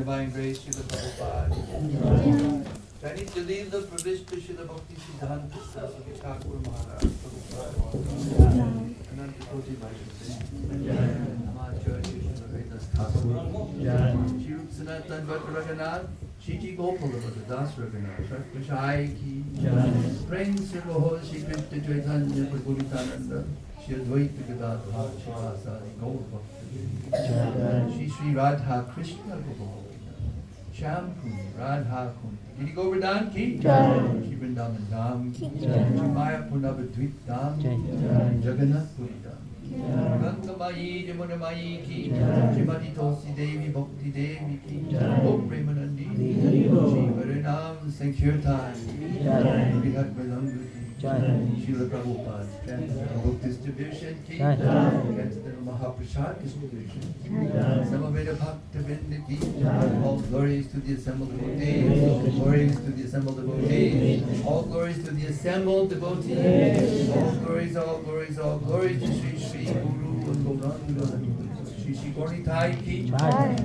Divine grace, Srila Prabhupada. Jani Jalila Pravishta Srila Bhakti Siddhanta Saraswati Thakur Maharaj Prabhupada. Ananta Koti Vaishnava. Namacharya Srila Vedas Thakur. Shri Rup Sanatan Bhatt Raghunath. Shiji Gopala Das Raghunath. Satvashai Ki. Prince Srila Shri Krishna Chaitanya Prabhu Nityananda. Shri Advaita Gadadhar Shivasari Gaur Bhakti. Shri Shri Radha Krishna Gopala. Shampoo, Radha Kunti. Giri Govardhan ki? Shri Vrindavan Dham ki? Shri Mayapur Navadvip Dham ki? Jagannath Puri Dham. Ganga Mayi, Jamuna Mayi ki? Shrimati Tulsi Devi, Bhakti Devi ki? Om Premanandi. Shri Harinam Sankirtan. Vihat Balangu ki? Srila Prabhupada. Book distribution ki? Mahaprasad distribution. Samaveda Bhakta Vrinda ki? All glories to the assembled devotees. All glories to the assembled devotees. All glories to the assembled devotees. All glories, all glories, all glories to Sri Sri Guru and Gauranga. Sri Sri Gaurnitai ki?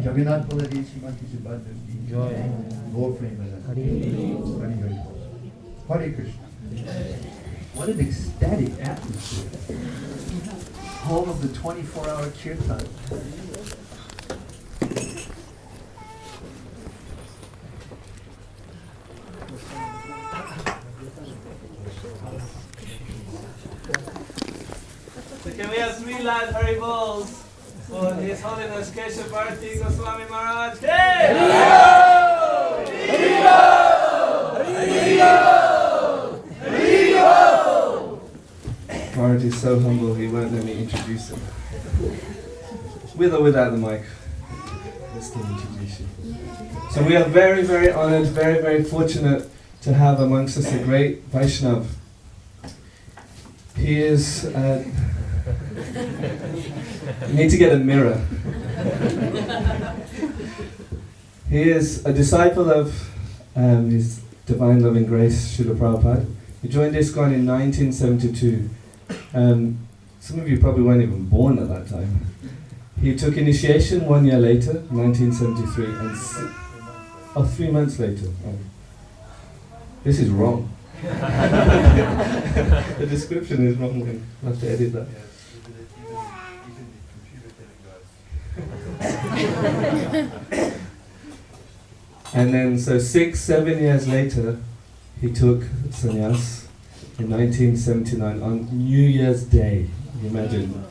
Jagannath Baladi Srimati Subhadra ki? Gaur Premanand. Hare Krishna. What an ecstatic atmosphere. Home of the 24-hour kirtan. So can we have 3 loud Haribols for His Holiness Keshav Bharati Goswami Maharaj? Hey! Haribo! Haribo! Haribo! Maharaj is so humble, he won't let me introduce him. With or without the mic, let's still introduce you. So we are very, very honored, very, very fortunate to have amongst us a great Vaishnav. He is... you need to get a mirror. He is a disciple of His Divine Loving Grace, Srila Prabhupada. He joined ISKCON in 1972. Some of you probably weren't even born at that time. He took initiation 1 year later, 1973, and 3 months later. This is wrong. The description is wrong. I'll have to edit that. And then, so 6-7 years later, he took sannyas in 1979 on New Year's Day. Imagine,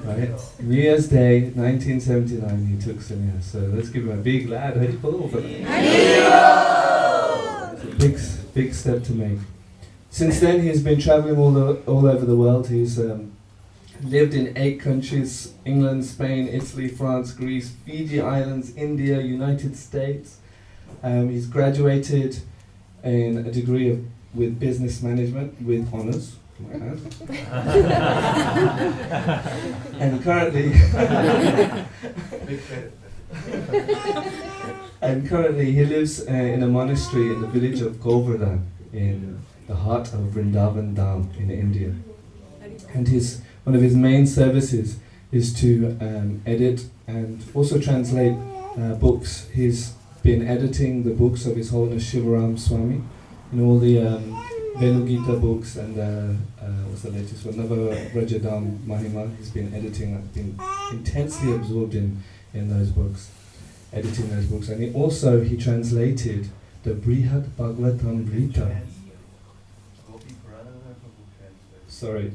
right? New Year's Day, 1979, he took sannyas. So let's give him a big loud Haribol for that. It's a big step to make. Since then, he's been traveling all over the world. He's lived in 8 countries: England, Spain, Italy, France, Greece, Fiji Islands, India, United States. He's graduated in a degree with business management with honors, and currently he lives in a monastery in the village of Govardhan in the heart of Vrindavan Dham in India. And one of his main services is to edit and also translate books. He's been editing the books of His Holiness Shivaram Swami, and all the Venu Gita books, and what's the latest one, Nava Rajadam Mahima. He's been editing, been intensely absorbed in those books, editing those books. And he translated the Brihad Bhagavatamrita. Sorry.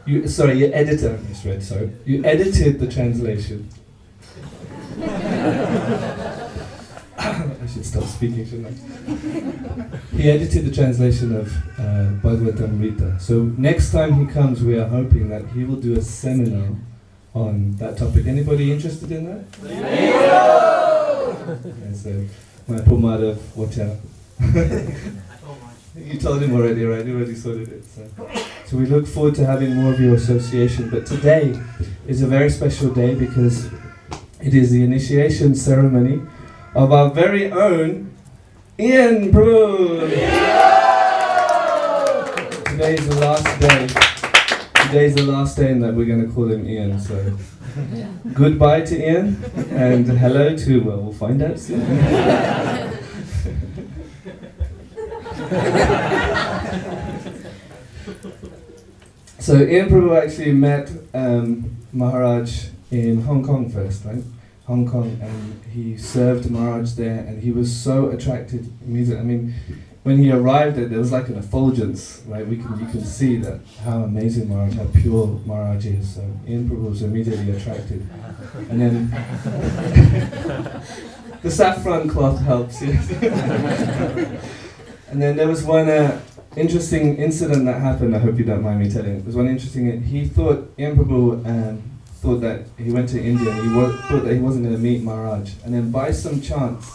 Your editor misread, sorry. You edited the translation. I should stop speaking, shouldn't I? He edited the translation of Bhagavatamrita. So next time he comes, we are hoping that he will do a seminar on that topic. Anybody interested in that? Yeah, so my poor mother, watch out. You told him already, right? You already sorted it. So we look forward to having more of your association. But today is a very special day because it is the initiation ceremony of our very own Ian Prabhu. Today is the last day. Today is the last day that we're going to call him Ian. So goodbye to Ian and hello to, well, we'll find out soon. So Ian Prabhu actually met Maharaj in Hong Kong first, right? Hong Kong, and he served Maharaj there, and he was so attracted immediately. I mean, when he arrived there was like an effulgence, right? You can see that how amazing Maharaj, how pure Maharaj is. So Ian Prabhu was immediately attracted, and then the saffron cloth helps. Yes. And then there was one interesting incident that happened. I hope you don't mind me telling. It was one interesting. He thought Ian Prabhu thought that he went to India and thought that he wasn't going to meet Maharaj. And then by some chance,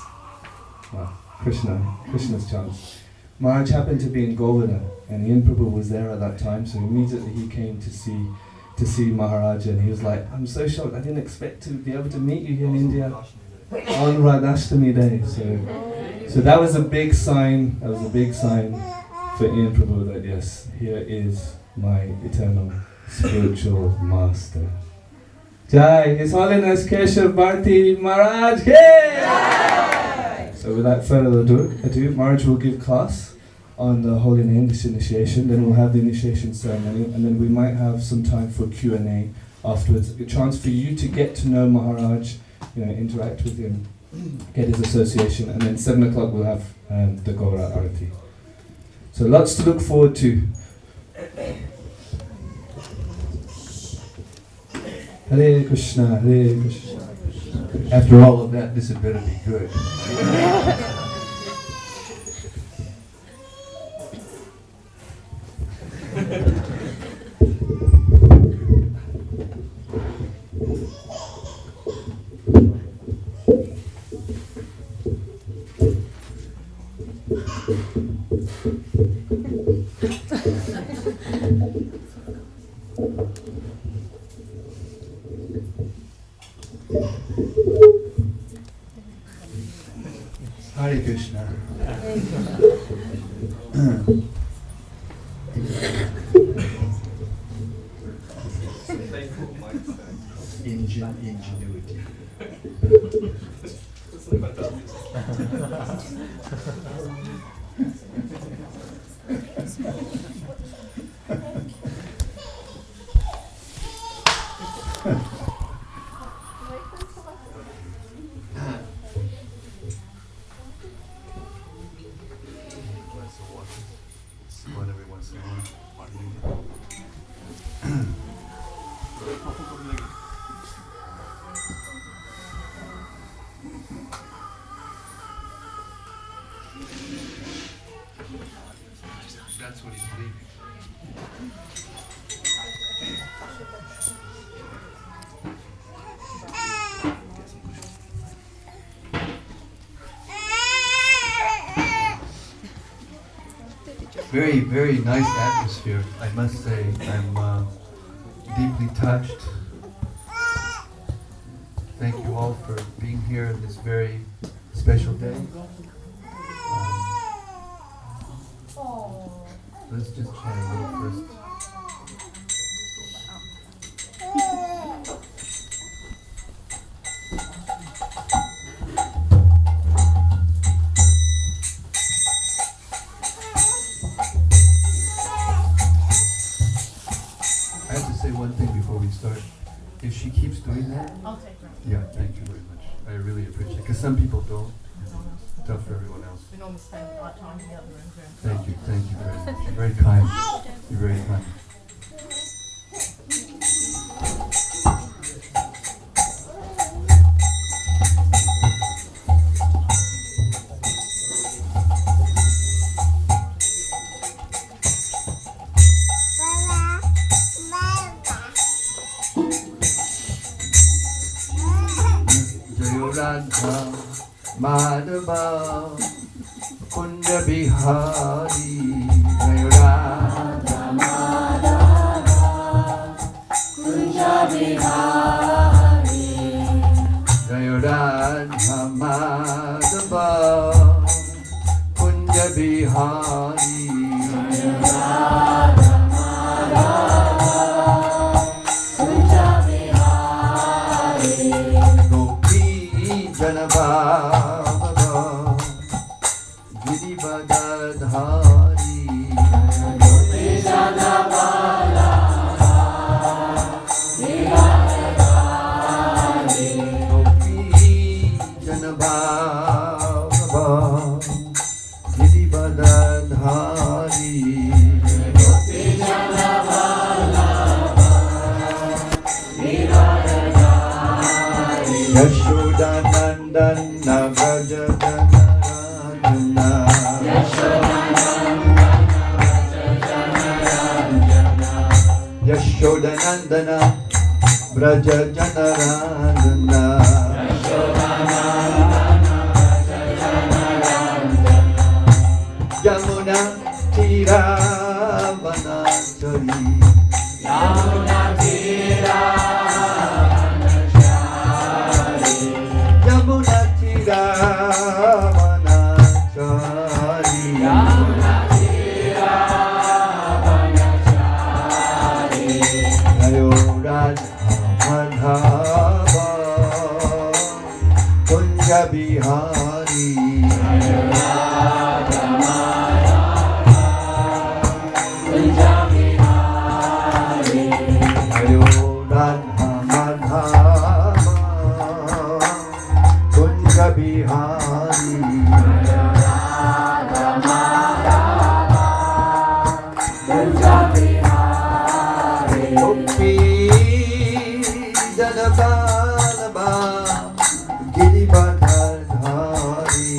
well, Krishna's chance, Maharaj happened to be in Govardhan, and Ian Prabhu was there at that time. So immediately he came to see Maharaj, and he was like, "I'm so shocked. I didn't expect to be able to meet you here in India on Radhashtami Day." So that was a big sign. That was a big sign for Ian Prabhu that yes, here is my eternal spiritual master. Jai, His Holiness Keshav Bharti Maharaj Jai! So without further ado, Maharaj will give class on the holy name, this initiation, then we'll have the initiation ceremony, and then we might have some time for Q&A afterwards. A chance for you to get to know Maharaj, interact with him, get his association, and then 7 o'clock we'll have the Gaura Arati. So lots to look forward to. Hare Krishna, Hare Krishna. After all of that, this had better be good. Hare Krishna. Ingenuity. One every once in a while. That's what he's believing. Very, very nice atmosphere, I must say. I'm deeply touched. Thank you all for being here on this very special day. Let's just chant a little first. I have to say one thing before we start. If she keeps doing that, I'll take her. yeah, thank you very much. I really appreciate it, because some people don't. It's tough for everyone else. We normally spend a lot of time together in here. Thank you very much. You're very kind. You're very kind. Jayo Radha Madhava Kunja Bihari Jayo Radha Madhava Kunja Bihari Jayo Radha Madhava Bihari Gopi Janabhava Girivadadhari Gopi Janabhava Girivadadhari Yashodanandana Vrajajanarajana Yashodanandana Vrajajanarajana Yamuna Tiravanachari Yamuna Tiravanachari Jayo Radha Madhava Kunja Bihari Jayo Radha Madhava Kunja Bihari Gopi Janabalaba Girivadadhari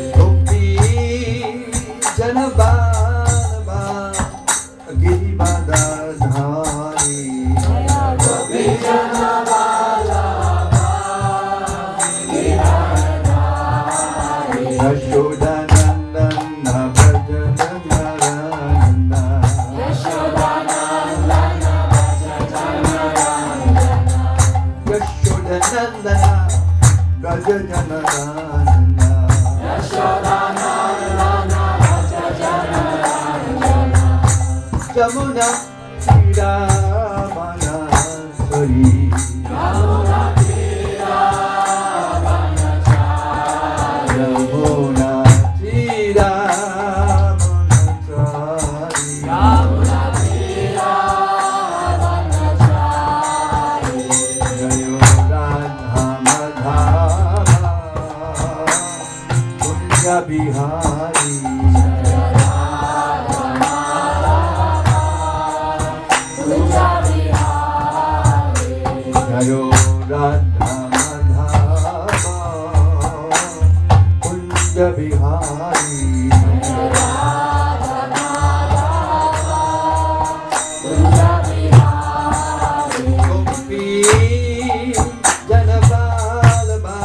Gopi Janabalaba Girivadadhari Yashodanandana Vrajajanarajana Yashodanandana Vrajajanarajana Jamuna Tiravanachari Yamuna Tiravanachari Jayo Radha Madhava Kunja Bihari Jayo Radha Madhava Kunja Bihari Gopi Janabalaba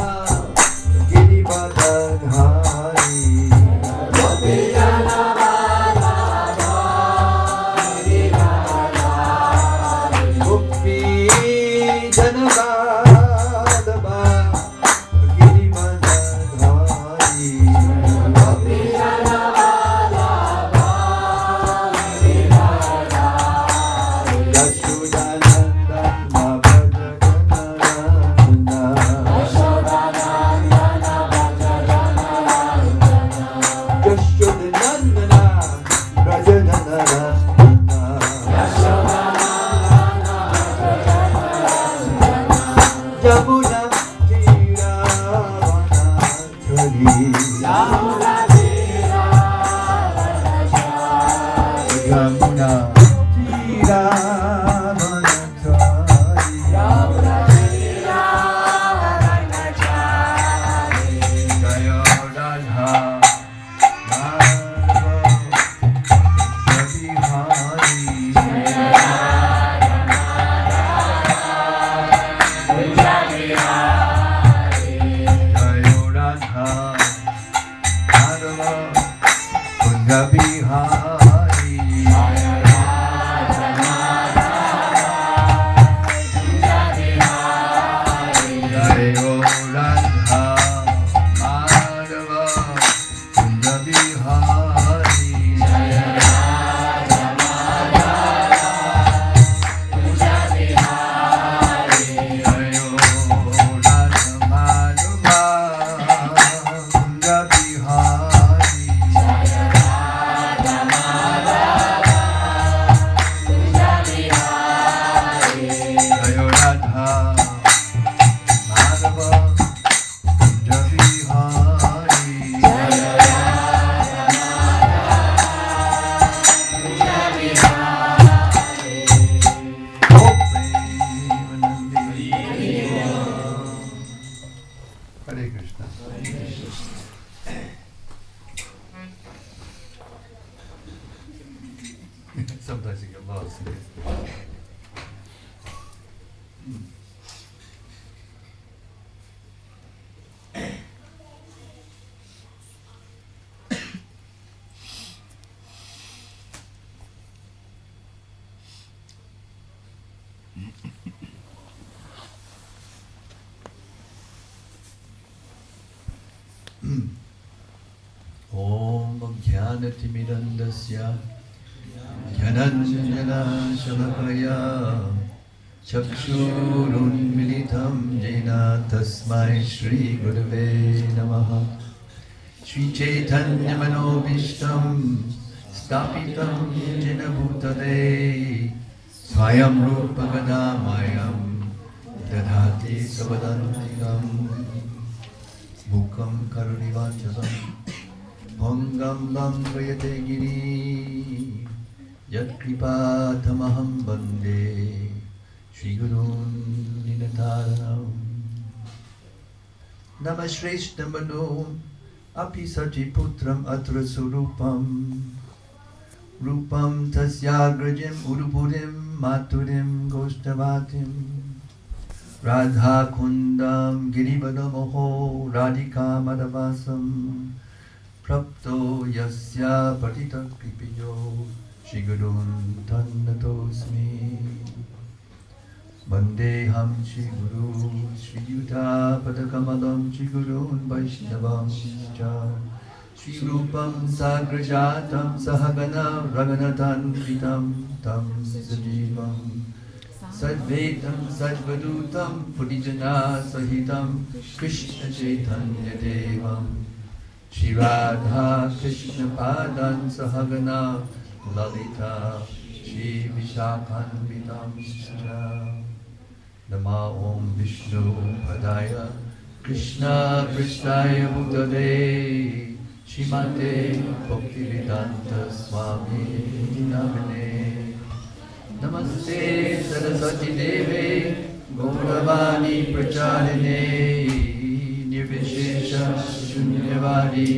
Girivadadhari Gopi Janabalaba Girivadadhari Yashodanandana Vrajajanarajana Yashodanandana Vrajajanarajana Yamuna Tiravanachari Yamuna Tiravanachari Jayo Radha Madhava Bihari Om Jnanatimidandasya Jnananjana Shalakaya Chakshurunmilitam Jena Tasmai Shri Gurave Namaha Shri Chaitanya Manobishtam Stapitam Jena Bhutale Swayam Rupa Gadamayam Dadhati Sabadantikam Mukam Karunivanchasam Bhangam Bangayate Giri Yat Kripatamaham Bande Shri Gurun Ninataranam Namashreshtam Manu Api Sachi Putram Atra Surupam Rupam Tasyagrajim Urupurim Maturim Goshtavatim Radha Kundam Girivadamoho Radhika Madhavasam Prapto Yasya Patita Kripiyo Shigurun Tannatosmi Vandeham Shiguru Shriyuta Padakamalam Shigurun Vaishnavam Cha Shri Rupam Sagrajatam Sahagana Raganatan Vitam Tam Sajivam Sadvetam Sadvadutam Purijana Sahitam Krishna Chaitanya Devam Shri Radha Krishna Padan Sahagana Lalita Shri Vishakhanvitam Sja Nama Om Vishnu Padaya Krishna Prishtaya Bhutale Shrimate Bhaktivedanta Swami Namane Namaste Saraswati Deve Gauravani Pracharine Nirvishesha Shunyavadi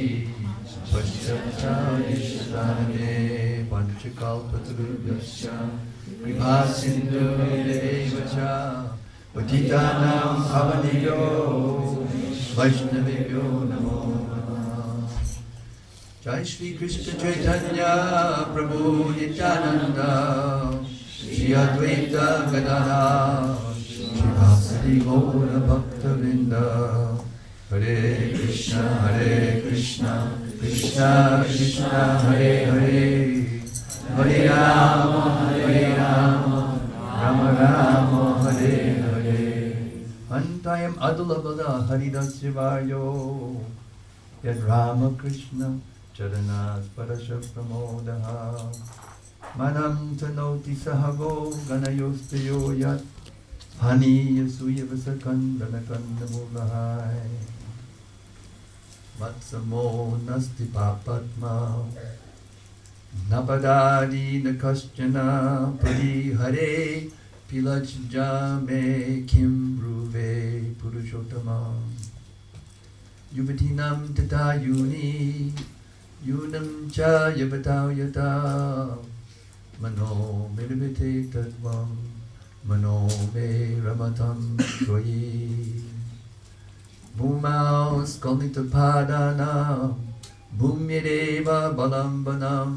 Paschaptadishtarane Panchakalpatarubhyascha Kripa Sindhu Devacha Patitanam Pavanibhyo Vaishnavibhyo Namo Namah Jai Shri Krishna Chaitanya Prabhu Nityananda Shri Advaita Gadadhara Shri Vasari Gaura Bhakta Vrinda Hare Krishna Krishna Krishna Hare Hare Hare Rama Rama Rama Hare Hare Antayam Adulabada Haridasya Vayo Yad Rama Krishna Charanas Parasha Pramodaha Manam Tanoti Sahago Ganayostayo Yat Hani Yasuya Vasakandana Kandamulahai Vatsamo Nasti Papatma Napadadi Nakaschana Parihare Pilachjame Kim Ruve Purushotama Yuvatinam Tata Yuni Yunam Cha Yavatau Yata Mano Mirvite Tadvam Mano Me Ramatam Toyi Bhumau Skalnita Padana Bhumyadeva Balambanam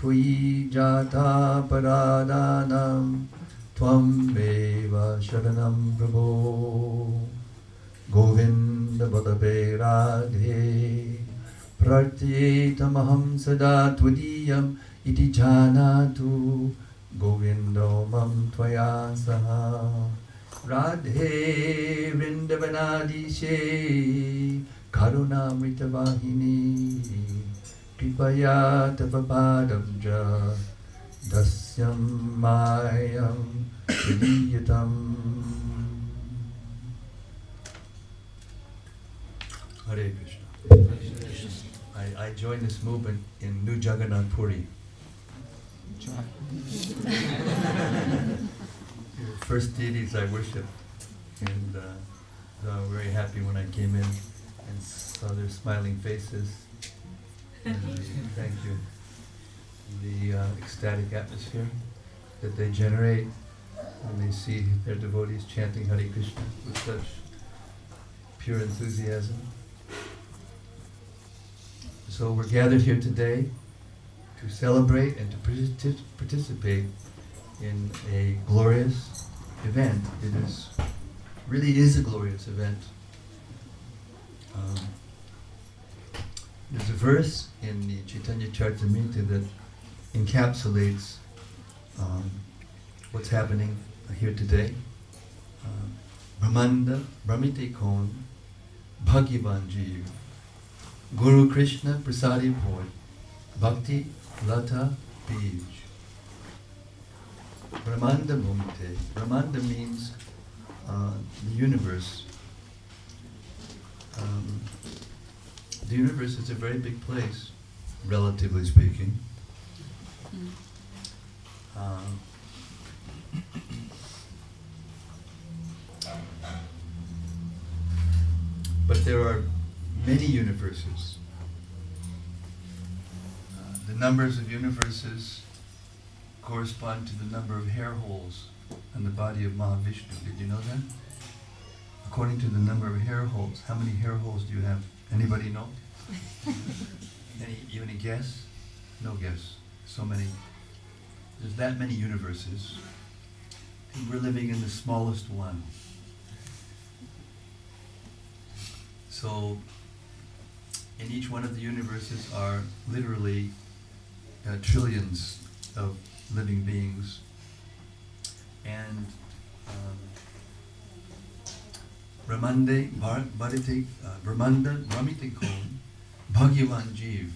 Toyi Jata Paradanam Tvam Eva Sharanam Prabho Govinda Balabe Radhe Pratyetamaham Sada Tvadiyam Iti Janatu Govindo Mam Tvaya Saha Radhe Vrindavanadishe Karuna Mritavahini Kripaya Tavapadamja Dasyam Mayam Vidiyatam Hare Krishna. I joined this movement in New Jagannath Puri. First deities I worship, and so I'm very happy when I came in and saw their smiling faces. And thank you. The ecstatic atmosphere that they generate. when they see their devotees chanting Hare Krishna with such pure enthusiasm. So we're gathered here today to celebrate and to participate in a glorious event. It really is a glorious event. There's a verse in the Chaitanya Charitamrita that encapsulates what's happening here today. Brahmanda Brahmite Kon Bhagyavan Jeev Guru Krishna Prasadi Bhoj Bhakti Lata Bij. Brahmanda Bhumte. Brahmanda means the universe. The universe is a very big place, relatively speaking. But there are many universes. The numbers of universes correspond to the number of hair holes on the body of Mahavishnu. Did you know that? According to the number of hair holes, how many hair holes do you have? Anybody know? Any guess? No guess. So many. There's that many universes. And we're living in the smallest one. So, in each one of the universes are literally trillions of living beings. And Brahmanda Brahmite Kon Bhagyavan Jeev.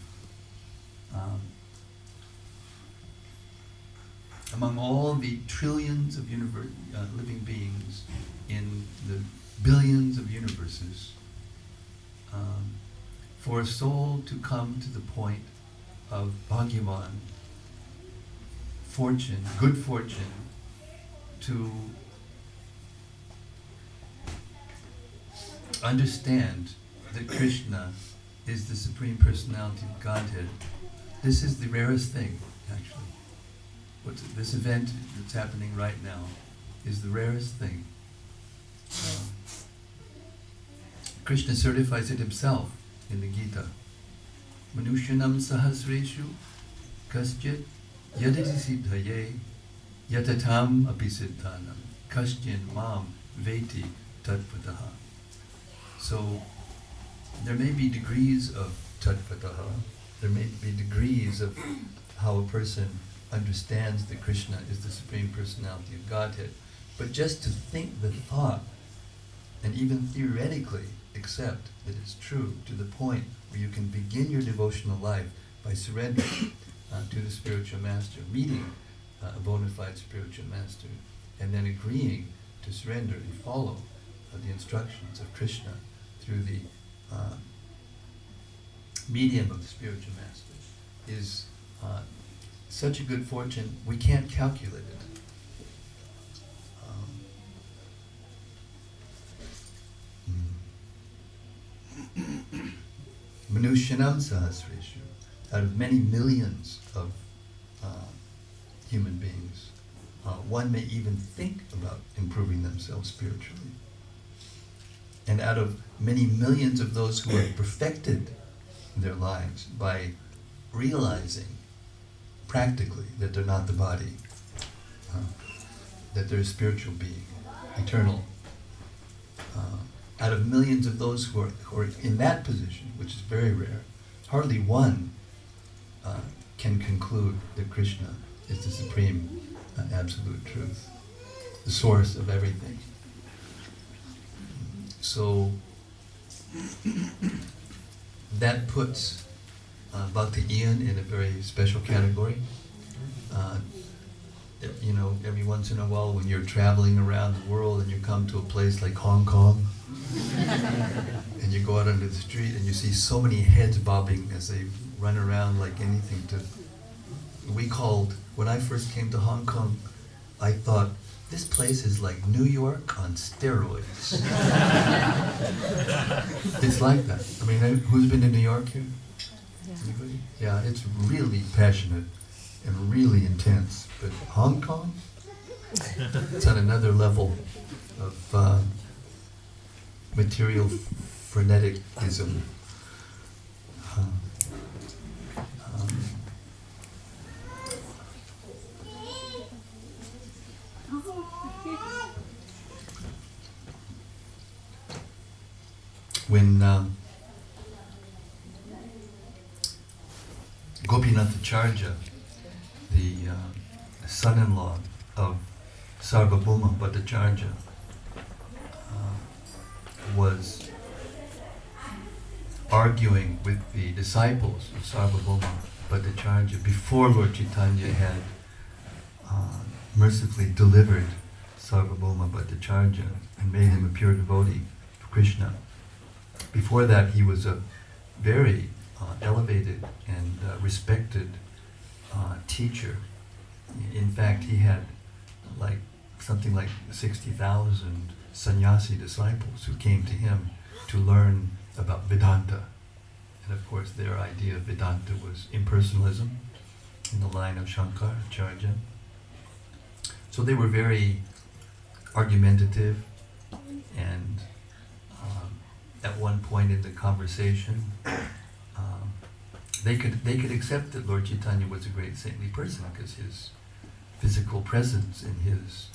Among all the trillions of living beings in the billions of universes, for a soul to come to the point of Bhagyavan, fortune, good fortune, to understand that Krishna is the Supreme Personality of Godhead, this is the rarest thing, actually. This event that's happening right now is the rarest thing. Krishna certifies it himself in the Gita. Manushyanam sahasreshu kaschit yaditi siddhaye yatatam apisiddhanam kaschin mam veti tattvataha. So there may be degrees of tattvataha, there may be degrees of how a person understands that Krishna is the Supreme Personality of Godhead, but just to think the thought and even theoretically accept that it's true to the point where you can begin your devotional life by surrendering to the spiritual master, meeting a bona fide spiritual master, and then agreeing to surrender and follow the instructions of Krishna through the medium of the spiritual master is such a good fortune, we can't calculate it. Manushyanam sahasreshu, out of many millions of human beings, one may even think about improving themselves spiritually. And out of many millions of those who have perfected their lives by realizing practically that they're not the body, that they're a spiritual being, eternal. Out of millions of those who are in that position, which is very rare, hardly one can conclude that Krishna is the supreme absolute truth, the source of everything. So that puts Bhakti Ian in a very special category. You know, every once in a while when you're traveling around the world and you come to a place like Hong Kong, and you go out onto the street and you see so many heads bobbing as they run around like anything when I first came to Hong Kong, I thought, this place is like New York on steroids. It's like that. I mean, who's been to New York here? Anybody? Yeah, it's really passionate and really intense. But Hong Kong, It's on another level of material freneticism. When Gopinathacharya, the son-in-law of Sarvabhauma Bhattacharya, was arguing with the disciples of Sarvabhauma Bhattacharya before Lord Chaitanya had mercifully delivered Sarvabhauma Bhattacharya and made him a pure devotee to Krishna. Before that, he was a very elevated and respected teacher. In fact, he had something like 60,000 sannyasi disciples who came to him to learn about Vedanta. And of course, their idea of Vedanta was impersonalism in the line of Shankaracharya. So they were very argumentative, and at one point in the conversation, they could accept that Lord Chaitanya was a great saintly person because his physical presence and his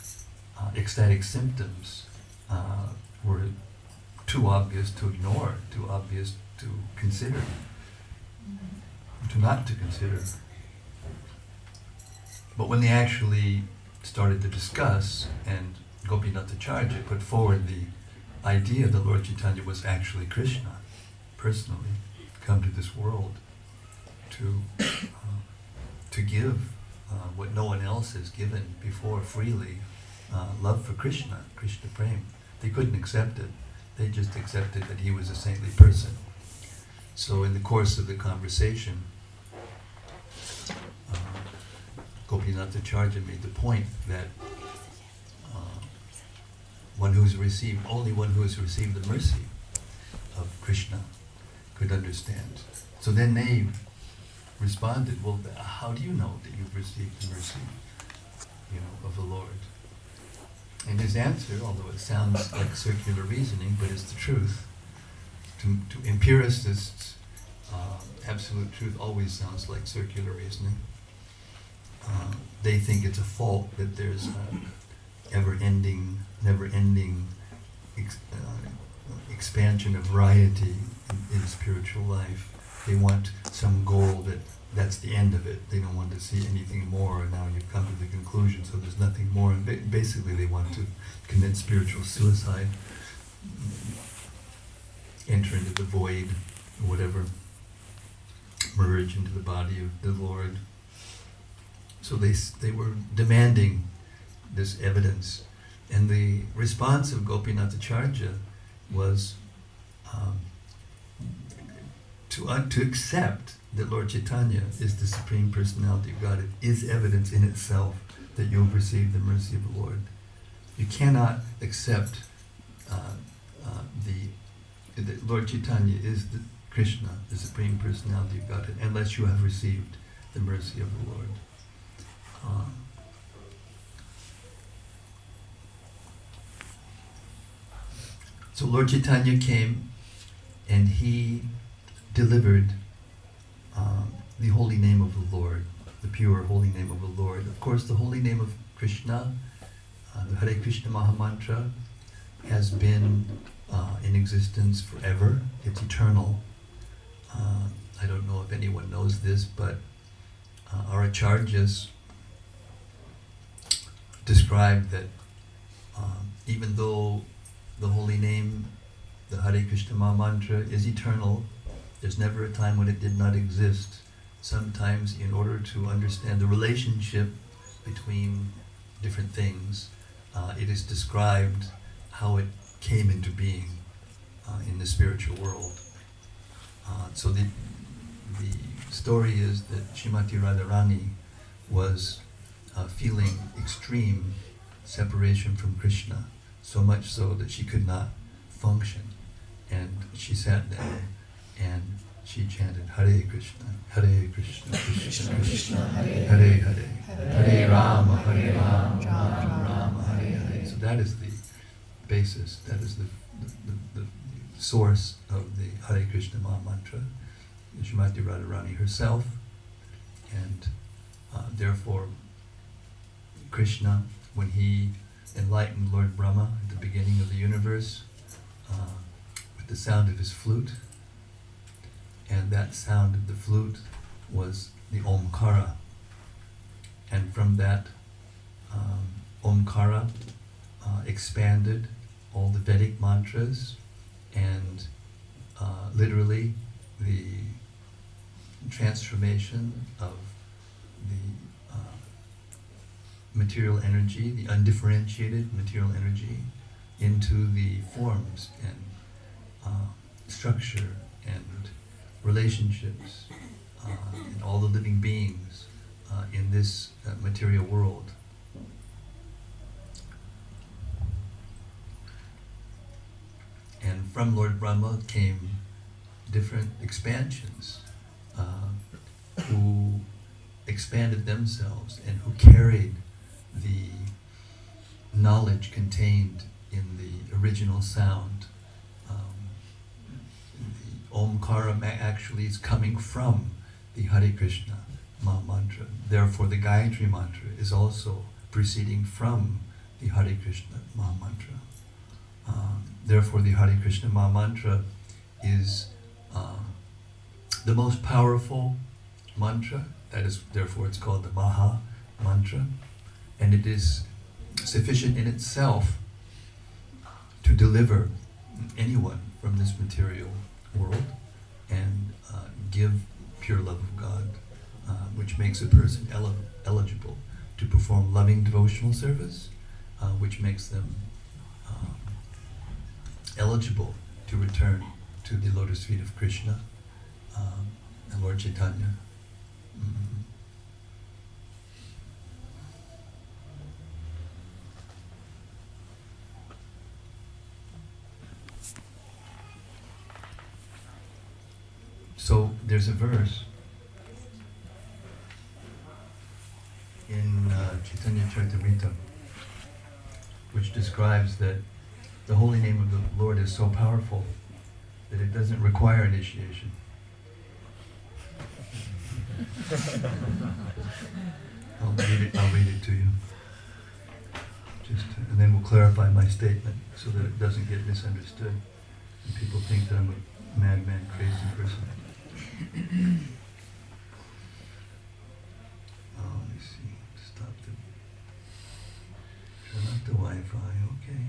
ecstatic symptoms were too obvious to ignore, too obvious to consider, not to consider. But when they actually started to discuss, and Gopinathacharya put forward the idea that Lord Chaitanya was actually Krishna, personally, come to this world to give what no one else has given before freely, love for Krishna, Krishna Prem. They couldn't accept it. They just accepted that he was a saintly person. So in the course of the conversation, Gopinathacharya made the point that only one who has received the mercy of Krishna could understand. So then they responded, well, how do you know that you've received the mercy, of the Lord? And his answer, although it sounds like circular reasoning, but it's the truth. To empiricists, absolute truth always sounds like circular reasoning. They think it's a fault that there's ever-ending, never-ending expansion of variety in spiritual life. They want some goal that's the end of it. They don't want to see anything more, and now you've come to the conclusion, so there's nothing more. And basically they want to commit spiritual suicide, enter into the void, or whatever, merge into the body of the Lord. So they were demanding this evidence. And the response of Gopinathacharya was to accept that Lord Chaitanya is the Supreme Personality of Godhead is evidence in itself that you have received the mercy of the Lord. You cannot accept that Lord Chaitanya is the Krishna, the Supreme Personality of Godhead, unless you have received the mercy of the Lord. So Lord Chaitanya came and he delivered the holy name of the Lord, the pure holy name of the Lord. Of course, the holy name of Krishna, the Hare Krishna Mahamantra, has been in existence forever. It's eternal. I don't know if anyone knows this, but our acharyas described that even though the holy name, the Hare Krishna Mahamantra, is eternal, there's never a time when it did not exist. Sometimes, in order to understand the relationship between different things, it is described how it came into being in the spiritual world. So the story is that Srimati Radharani was feeling extreme separation from Krishna, so much so that she could not function. And she sat down and she chanted Hare Krishna, Krishna Krishna, Hare Hare, Hare Rama, Rama Hare Hare. So that is the basis, that is the source of the Hare Krishna Maha Mantra. Srimati Radharani herself, and therefore Krishna, when he enlightened Lord Brahma at the beginning of the universe with the sound of his flute, and that sound of the flute was the Omkara, and from that Omkara expanded all the Vedic mantras, and literally the transformation of the material energy, the undifferentiated material energy, into the forms and structure and relationships and all the living beings in this material world. And from Lord Brahma came different expansions who expanded themselves and who carried the knowledge contained in the original sound. The Omkara actually is coming from the Hare Krishna Maha Mantra. Therefore the Gayatri Mantra is also proceeding from the Hare Krishna Maha Mantra. Therefore the Hare Krishna Maha Mantra is the most powerful mantra. That is, therefore it's called the Maha Mantra, and it is sufficient in itself to deliver anyone from this material world and give pure love of God, which makes a person eligible to perform loving devotional service, which makes them eligible to return to the lotus feet of Krishna and Lord Chaitanya. So there's a verse in Chaitanya Charitamrita which describes that the holy name of the Lord is so powerful that it doesn't require initiation. I'll read it to you. And then we'll clarify my statement so that it doesn't get misunderstood and people think that I'm a madman, crazy person. Let me see. Stop the. Turn off the Wi-Fi. Okay.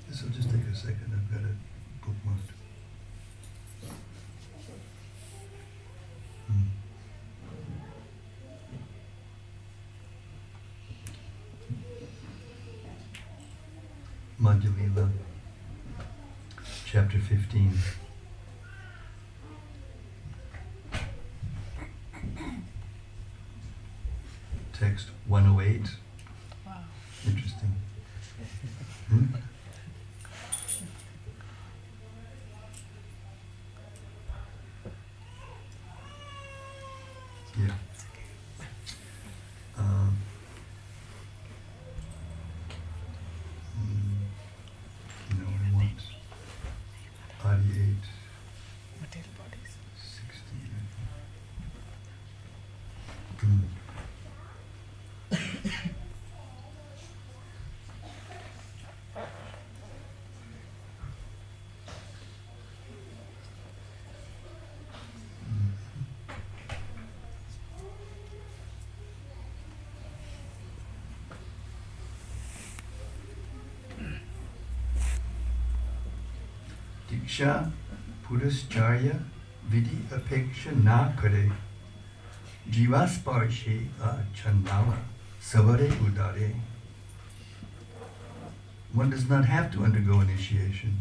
This will just take a second. I've got it bookmarked. Madhya Lila, chapter 15. Text 108. Wow. Interesting. Yeah. You know what I want? 88, 16. Diksha Puruscharya Vidi Apeksha Na Kare Jivasparshe A Chandala Savare Udare. One does not have to undergo initiation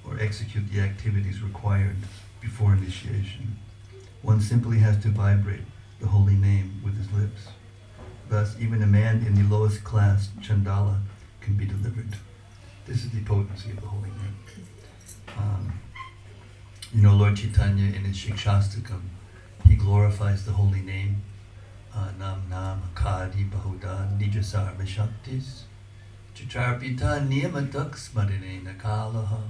or execute the activities required before initiation. One simply has to vibrate the holy name with his lips. Thus, even a man in the lowest class, Chandala, can be delivered. This is the potency of the holy name. Lord Chaitanya in his Shikshastakam, he glorifies the holy name. Nam Nam Akadi Bahuda Nijasar Vishaktis Chitrarpita Niyamatak Smarine Nakalaha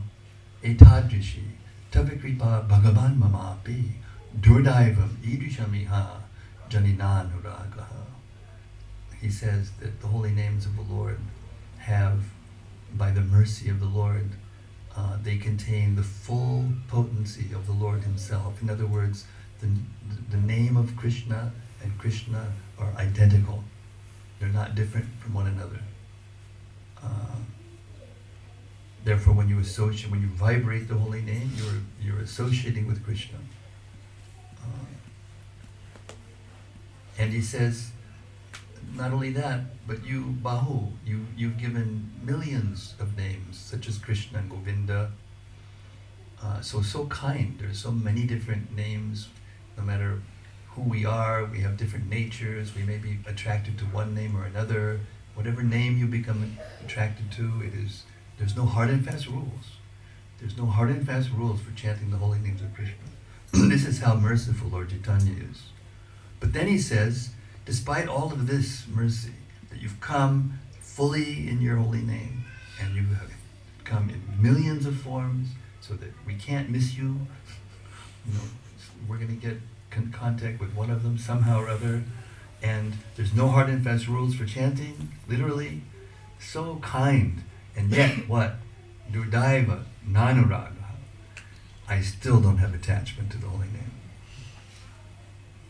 Etadrishi Tavikripa Bhagavan Mamapi Durdaivam Idrishamiha Janinanuragaha. He says that the holy names of the Lord have, by the mercy of the Lord, they contain the full potency of the Lord himself. In other words, the name of Krishna and Krishna are identical. They're not different from one another. Therefore, when you vibrate the holy name, you're associating with Krishna. And he says, not only that, but you, Bahu, you've given millions of names, such as Krishna and Govinda. So kind. There's so many different names. No matter who we are, we have different natures. We may be attracted to one name or another. Whatever name you become attracted to, there's no hard and fast rules. There's no hard and fast rules for chanting the holy names of Krishna. This is how merciful Lord Chaitanya is. But then he says, despite all of this mercy, that you've come fully in your holy name, and you have come in millions of forms, so that we can't miss you. We're going to get contact with one of them somehow or other, and there's no hard and fast rules for chanting, literally. So kind, and yet what? Durdaiva nanuraga. I still don't have attachment to the holy name.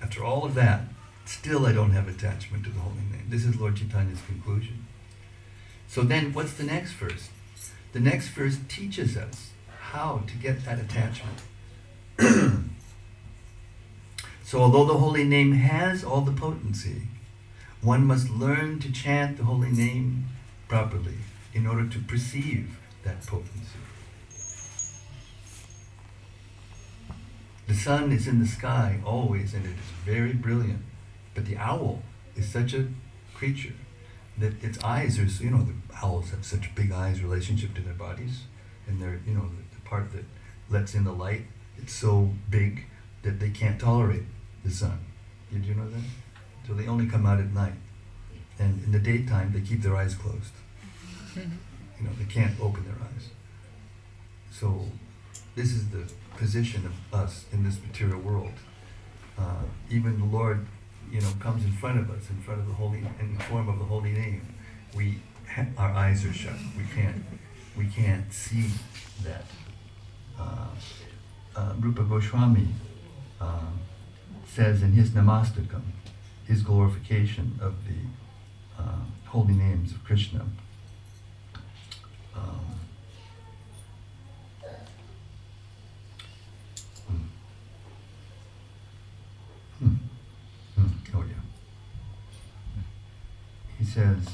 After all of that, still I don't have attachment to the holy name. This is Lord Chaitanya's conclusion. So then, what's the next verse? The next verse teaches us how to get that attachment. So although the holy name has all the potency, one must learn to chant the holy name properly in order to perceive that potency. The sun is in the sky always, and it is very brilliant. But the owl is such a creature that its eyes are, the owls have such big eyes relationship to their bodies, and they're, the part that lets in the light, it's so big that they can't tolerate the sun. Did you know that? So they only come out at night. And in the daytime, they keep their eyes closed. They can't open their eyes. So this is the position of us in this material world. Even the Lord, comes in front of us, in front of the holy, in the form of the holy name. Our eyes are shut. We can't see that. Rupa Goswami says in his Namastakam, his glorification of the holy names of Krishna. Oh yeah. He says,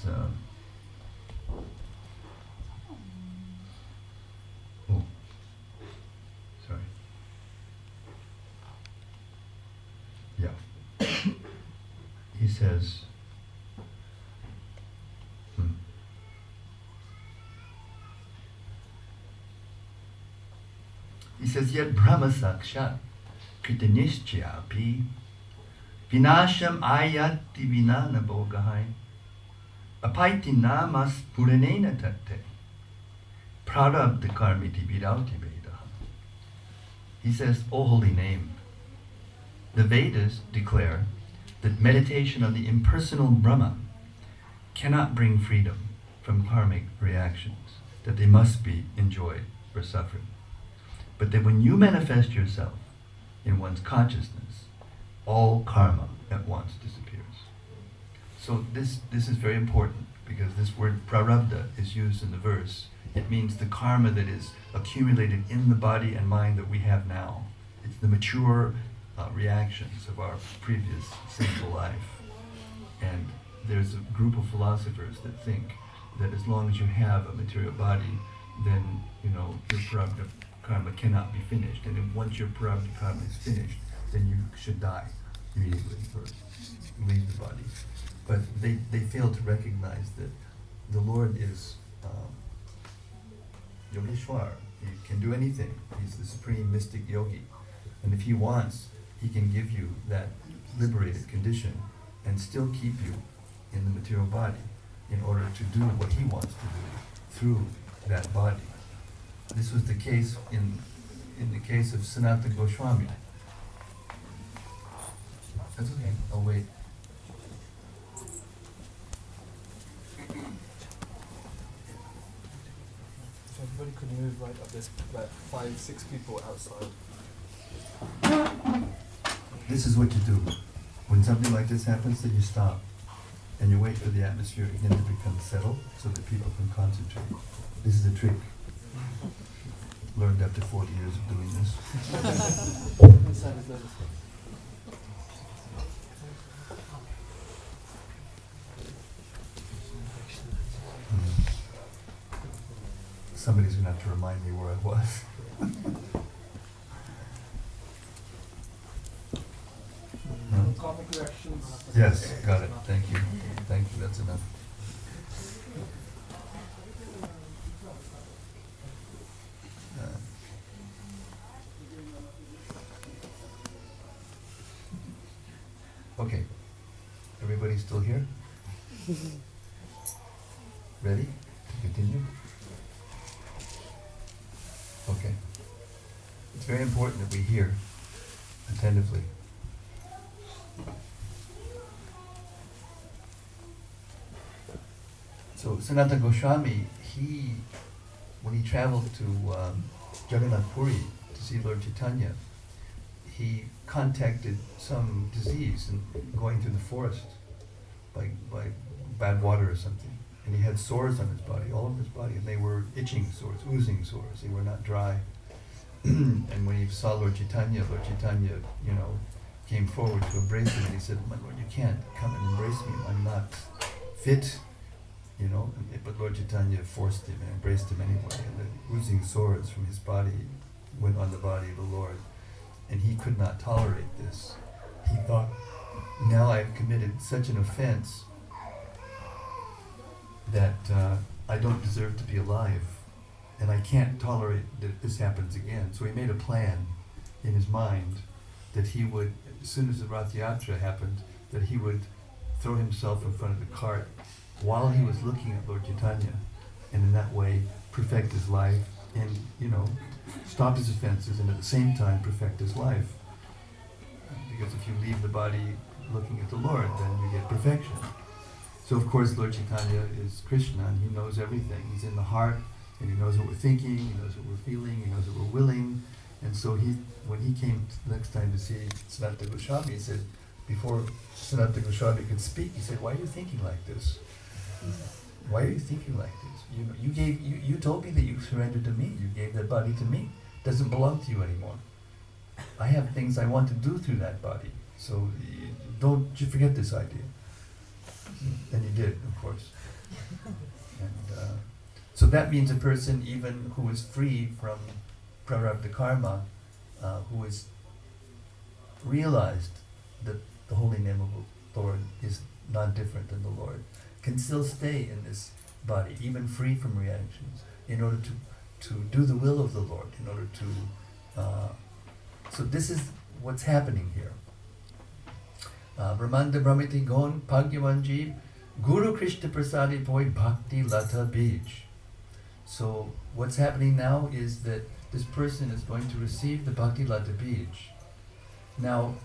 sorry. Yeah. He says, yet Brahma Sakshat Kritanishchyapi Vinasham ayati vinana bogahai apaiti namas puranena tate prarabdha karmiti vidauti vedaha. He says, O holy name, the Vedas declare that meditation on the impersonal Brahma cannot bring freedom from karmic reactions, that they must be enjoyed or suffered. But that when you manifest yourself in one's consciousness, all karma at once disappears. So this is very important, because this word prarabdha is used in the verse. It means the karma that is accumulated in the body and mind that we have now. It's the mature reactions of our previous sinful life. And there's a group of philosophers that think that as long as you have a material body, then your prarabdha karma cannot be finished, and then once your prarabdha karma is finished, then you should die immediately or leave the body. But they fail to recognize that the Lord is Yogeshwar. He can do anything. He's the supreme mystic yogi. And if he wants, he can give you that liberated condition and still keep you in the material body in order to do what he wants to do through that body. This was the case in the case of Sanatana Goswami. That's okay, I'll wait. If everybody could move right up, there's like 5-6 people outside. This is what you do. When something like this happens, then you stop. And you wait for the atmosphere again to become settled so that people can concentrate. This is a trick. Learned after 40 years of doing this. Inside is loads of stuff. Somebody's going to have to remind me where I was. No? Coffee corrections. Yes, got it. Thank you. Thank you, that's enough. Okay. Everybody still here? Ready to continue? Okay. It's very important that we hear attentively. So Sanatana Goswami, when he traveled to Jagannath Puri to see Lord Chaitanya, he contacted some disease and going through the forest by bad water or something. And he had sores on his body, all over his body, and they were itching sores, oozing sores. They were not dry. And when he saw Lord Chaitanya, came forward to embrace him, and he said, "My Lord, you can't come and embrace me. I'm not fit." But Lord Chaitanya forced him and embraced him anyway. And the oozing sores from his body went on the body of the Lord. And he could not tolerate this. He thought, now I've committed such an offense that I don't deserve to be alive. And I can't tolerate that this happens again. So he made a plan in his mind that he would, as soon as the Rath Yatra happened, that he would throw himself in front of the cart while he was looking at Lord Chaitanya, and in that way perfect his life and, stop his offenses and at the same time perfect his life. Because if you leave the body looking at the Lord, then you get perfection. So of course Lord Chaitanya is Krishna and he knows everything. He's in the heart and he knows what we're thinking, he knows what we're feeling, he knows what we're willing. And so when he came next time to see Sanatana Goswami, he said, before Sanatana Goswami could speak, he said, "Why are you thinking like this? Why are you thinking like this? You told me that you surrendered to me. You gave that body to me. It doesn't belong to you anymore. I have things I want to do through that body. So don't you forget this idea." And he did, of course. And so that means a person even who is free from prarabdha karma, who is realized that the holy name of the Lord is not different than the Lord, can still stay in this body, even free from reactions, in order to do the will of the Lord, in order to... so this is what's happening here. Brahmanda Brahmiti Gon Pagyavanji Guru Krishna Prasadi Poi Bhakti Lata Bij. So what's happening now is that this person is going to receive the Bhakti Lata Bij. Now,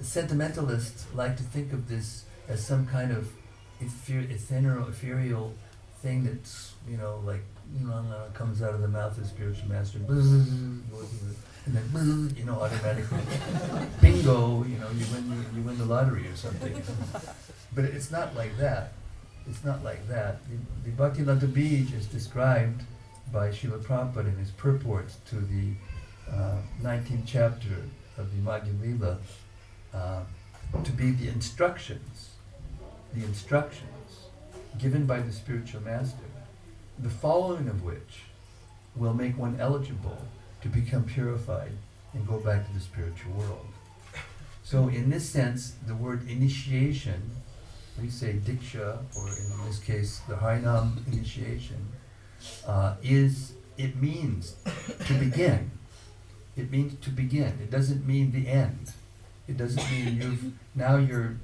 sentimentalists like to think of this as some kind of ethereal thing that's, comes out of the mouth of the spiritual master, and then, automatically, bingo, you win the lottery or something. But it's not like that. It's not like that. The Bhakti Lata Bij is described by Srila Prabhupada in his purport to the 19th chapter of the Madhya Lila to be the instructions given by the spiritual master, the following of which will make one eligible to become purified and go back to the spiritual world. So in this sense, the word initiation, we say diksha, or in this case, the Harinam initiation, it means to begin. It means to begin. It doesn't mean the end. It doesn't mean now you're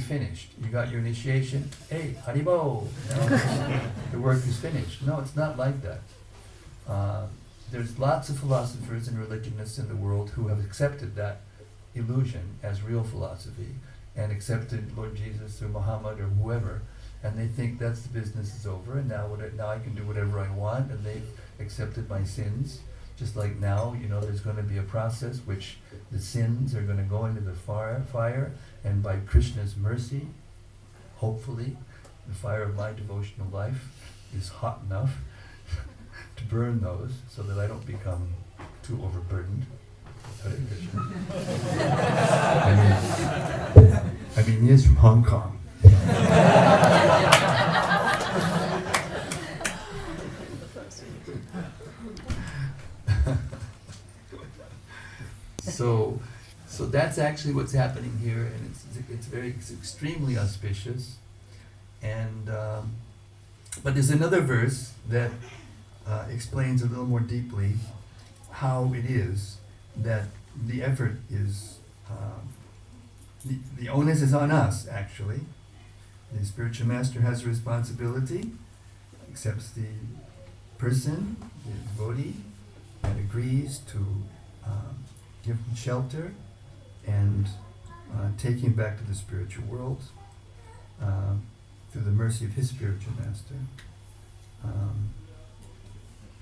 finished. You got your initiation. Hey, Haribo! Now the work is finished. No, it's not like that. There's lots of philosophers and religionists in the world who have accepted that illusion as real philosophy and accepted Lord Jesus or Muhammad or whoever, and they think that's the business is over, and now I can do whatever I want, and they've accepted my sins. Just like now, there's going to be a process which the sins are going to go into the fire, and by Krishna's mercy, hopefully, the fire of my devotional life is hot enough to burn those so that I don't become too overburdened. Hare Krishna. I mean, he is from Hong Kong. So that's actually what's happening here, and it's extremely auspicious. And but there's another verse that explains a little more deeply how it is that the effort is, the onus is on us, actually. The spiritual master has a responsibility, accepts the person, the devotee, and agrees to give him shelter and take him back to the spiritual world through the mercy of his spiritual master.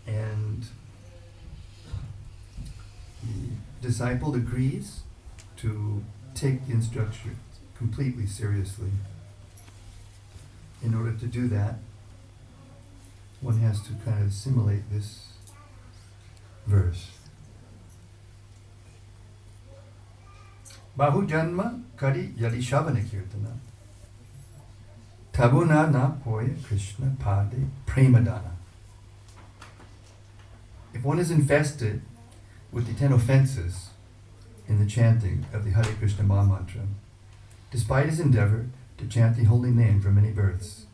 And the disciple agrees to take the instruction completely seriously. In order to do that, one has to kind of assimilate this verse. Bahu janma kari yadi shavana kirtana tabuna na poya Krishna pade premadana. If one is infested with the 10 offenses in the chanting of the Hare Krishna Maha Mantra, despite his endeavor to chant the holy name for many births,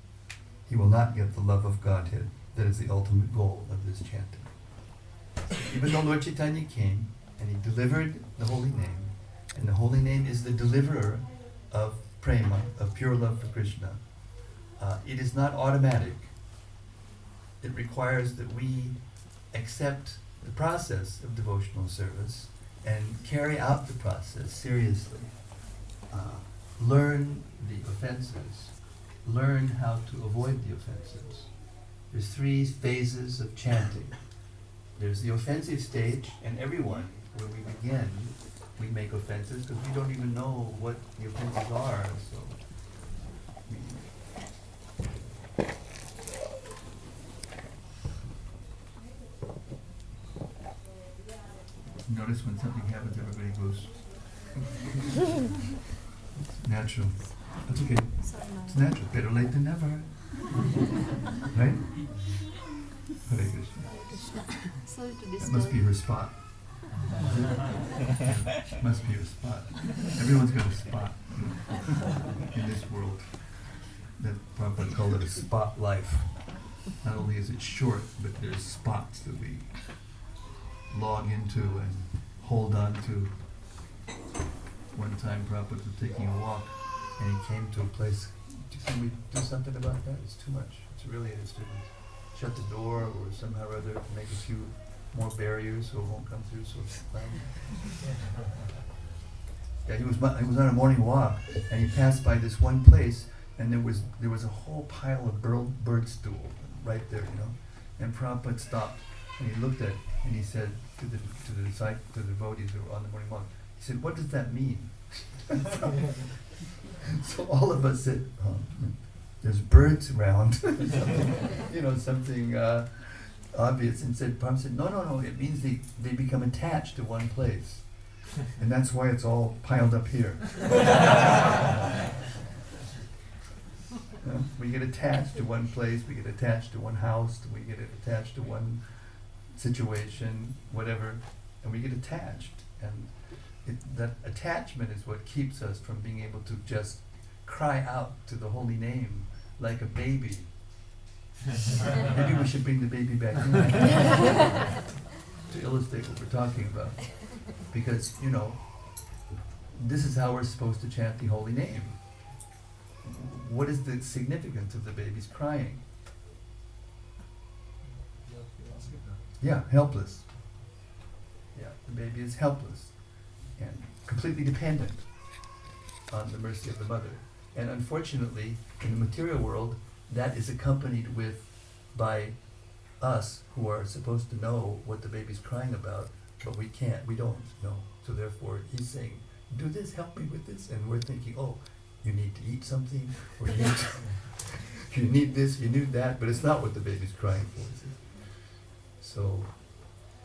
he will not get the love of Godhead that is the ultimate goal of this chanting. Even though Lord Chaitanya came and he delivered the holy name, and the holy name is the deliverer of prema, of pure love for Krishna, it is not automatic. It requires that we accept the process of devotional service and carry out the process seriously. Learn the offenses. Learn how to avoid the offenses. There's 3 phases of chanting. There's the offensive stage, and everyone, where we begin, we make offenses because we don't even know what the offenses are. So notice when something happens, everybody goes. It's natural. That's okay. It's natural. Better late than never. Right? Hare Krishna. Sorry to That disturb. must be her spot. Must be her spot. Everyone's got a spot in this world. That Prabhupada called it a spot life. Not only is it short, but there's spots that we log into and hold on to. One time Prabhupada was taking a walk and he came to a place. Can we do something about that? It's too much. It's really is to shut the door or somehow or other make a few more barriers so it won't come through so loud. Yeah, he was on a morning walk and he passed by this one place and there was a whole pile of bird stool right there, And Prabhupada stopped and he looked at it and he said to the devotees who were on the morning walk, he said, "What does that mean?" So all of us said, "There's birds around," something obvious. And Prabhupada said, "No, it means they become attached to one place, and that's why it's all piled up here." We get attached to one place, we get attached to one house, we get attached to one situation, whatever, and we get attached. And that attachment is what keeps us from being able to just cry out to the holy name like a baby. Maybe we should bring the baby back in to illustrate what we're talking about. Because, this is how we're supposed to chant the holy name. What is the significance of the baby's crying? Yeah, helpless. Yeah, the baby is helpless and completely dependent on the mercy of the mother. And unfortunately, in the material world, that is accompanied by us who are supposed to know what the baby's crying about, but we don't know. So therefore, he's saying, do this, help me with this. And we're thinking, oh, you need to eat something, or you need this, you need that, but it's not what the baby's crying for. So,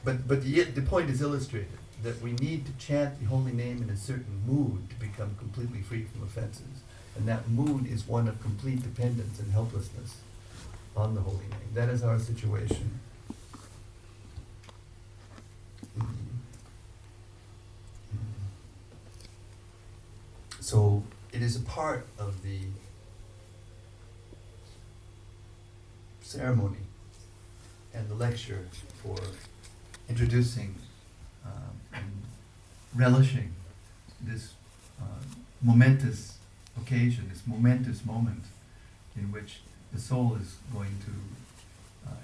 but the point is illustrated, that we need to chant the holy name in a certain mood to become completely free from offenses. And that mood is one of complete dependence and helplessness on the holy name. That is our situation. So it is a part of the ceremony and the lecture for introducing and relishing this momentous occasion, this momentous moment in which the soul is going to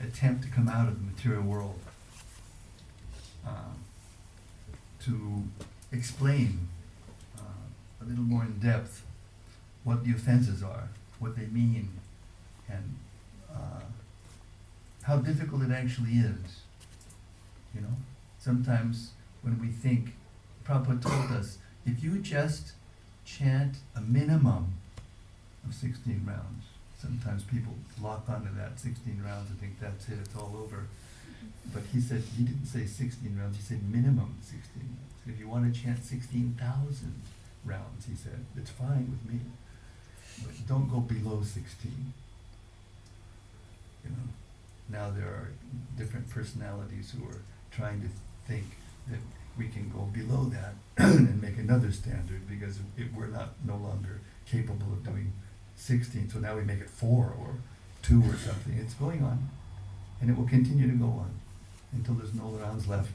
attempt to come out of the material world, to explain a little more in depth what the offenses are, what they mean, and how difficult it actually is. Sometimes when we think, Prabhupada told us, if you just chant a minimum of 16 rounds, sometimes people lock onto that 16 rounds and think that's it, it's all over. But he said, he didn't say 16 rounds, he said minimum 16 rounds. If you want to chant 16,000 rounds, he said, it's fine with me, but don't go below 16. Now there are different personalities who are trying to think that we can go below that and make another standard because we're no longer capable of doing 16, so now we make it 4 or 2 or something. It's going on, and it will continue to go on until there's no rounds left.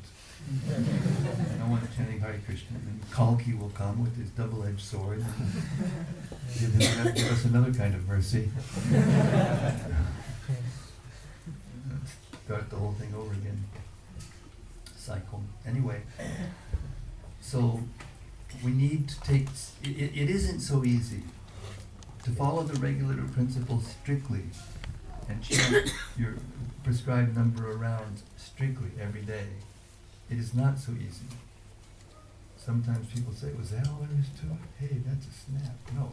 No one's chanting Hare Krishna, and Kalki will come with his double-edged sword and give us another kind of mercy. Start the whole thing over again. Cycle. Anyway, so we need to take, it isn't so easy to follow the regulative principles strictly and chant your prescribed number of rounds strictly every day. It is not so easy. Sometimes people say, was that all there is to it? Hey, that's a snap. No.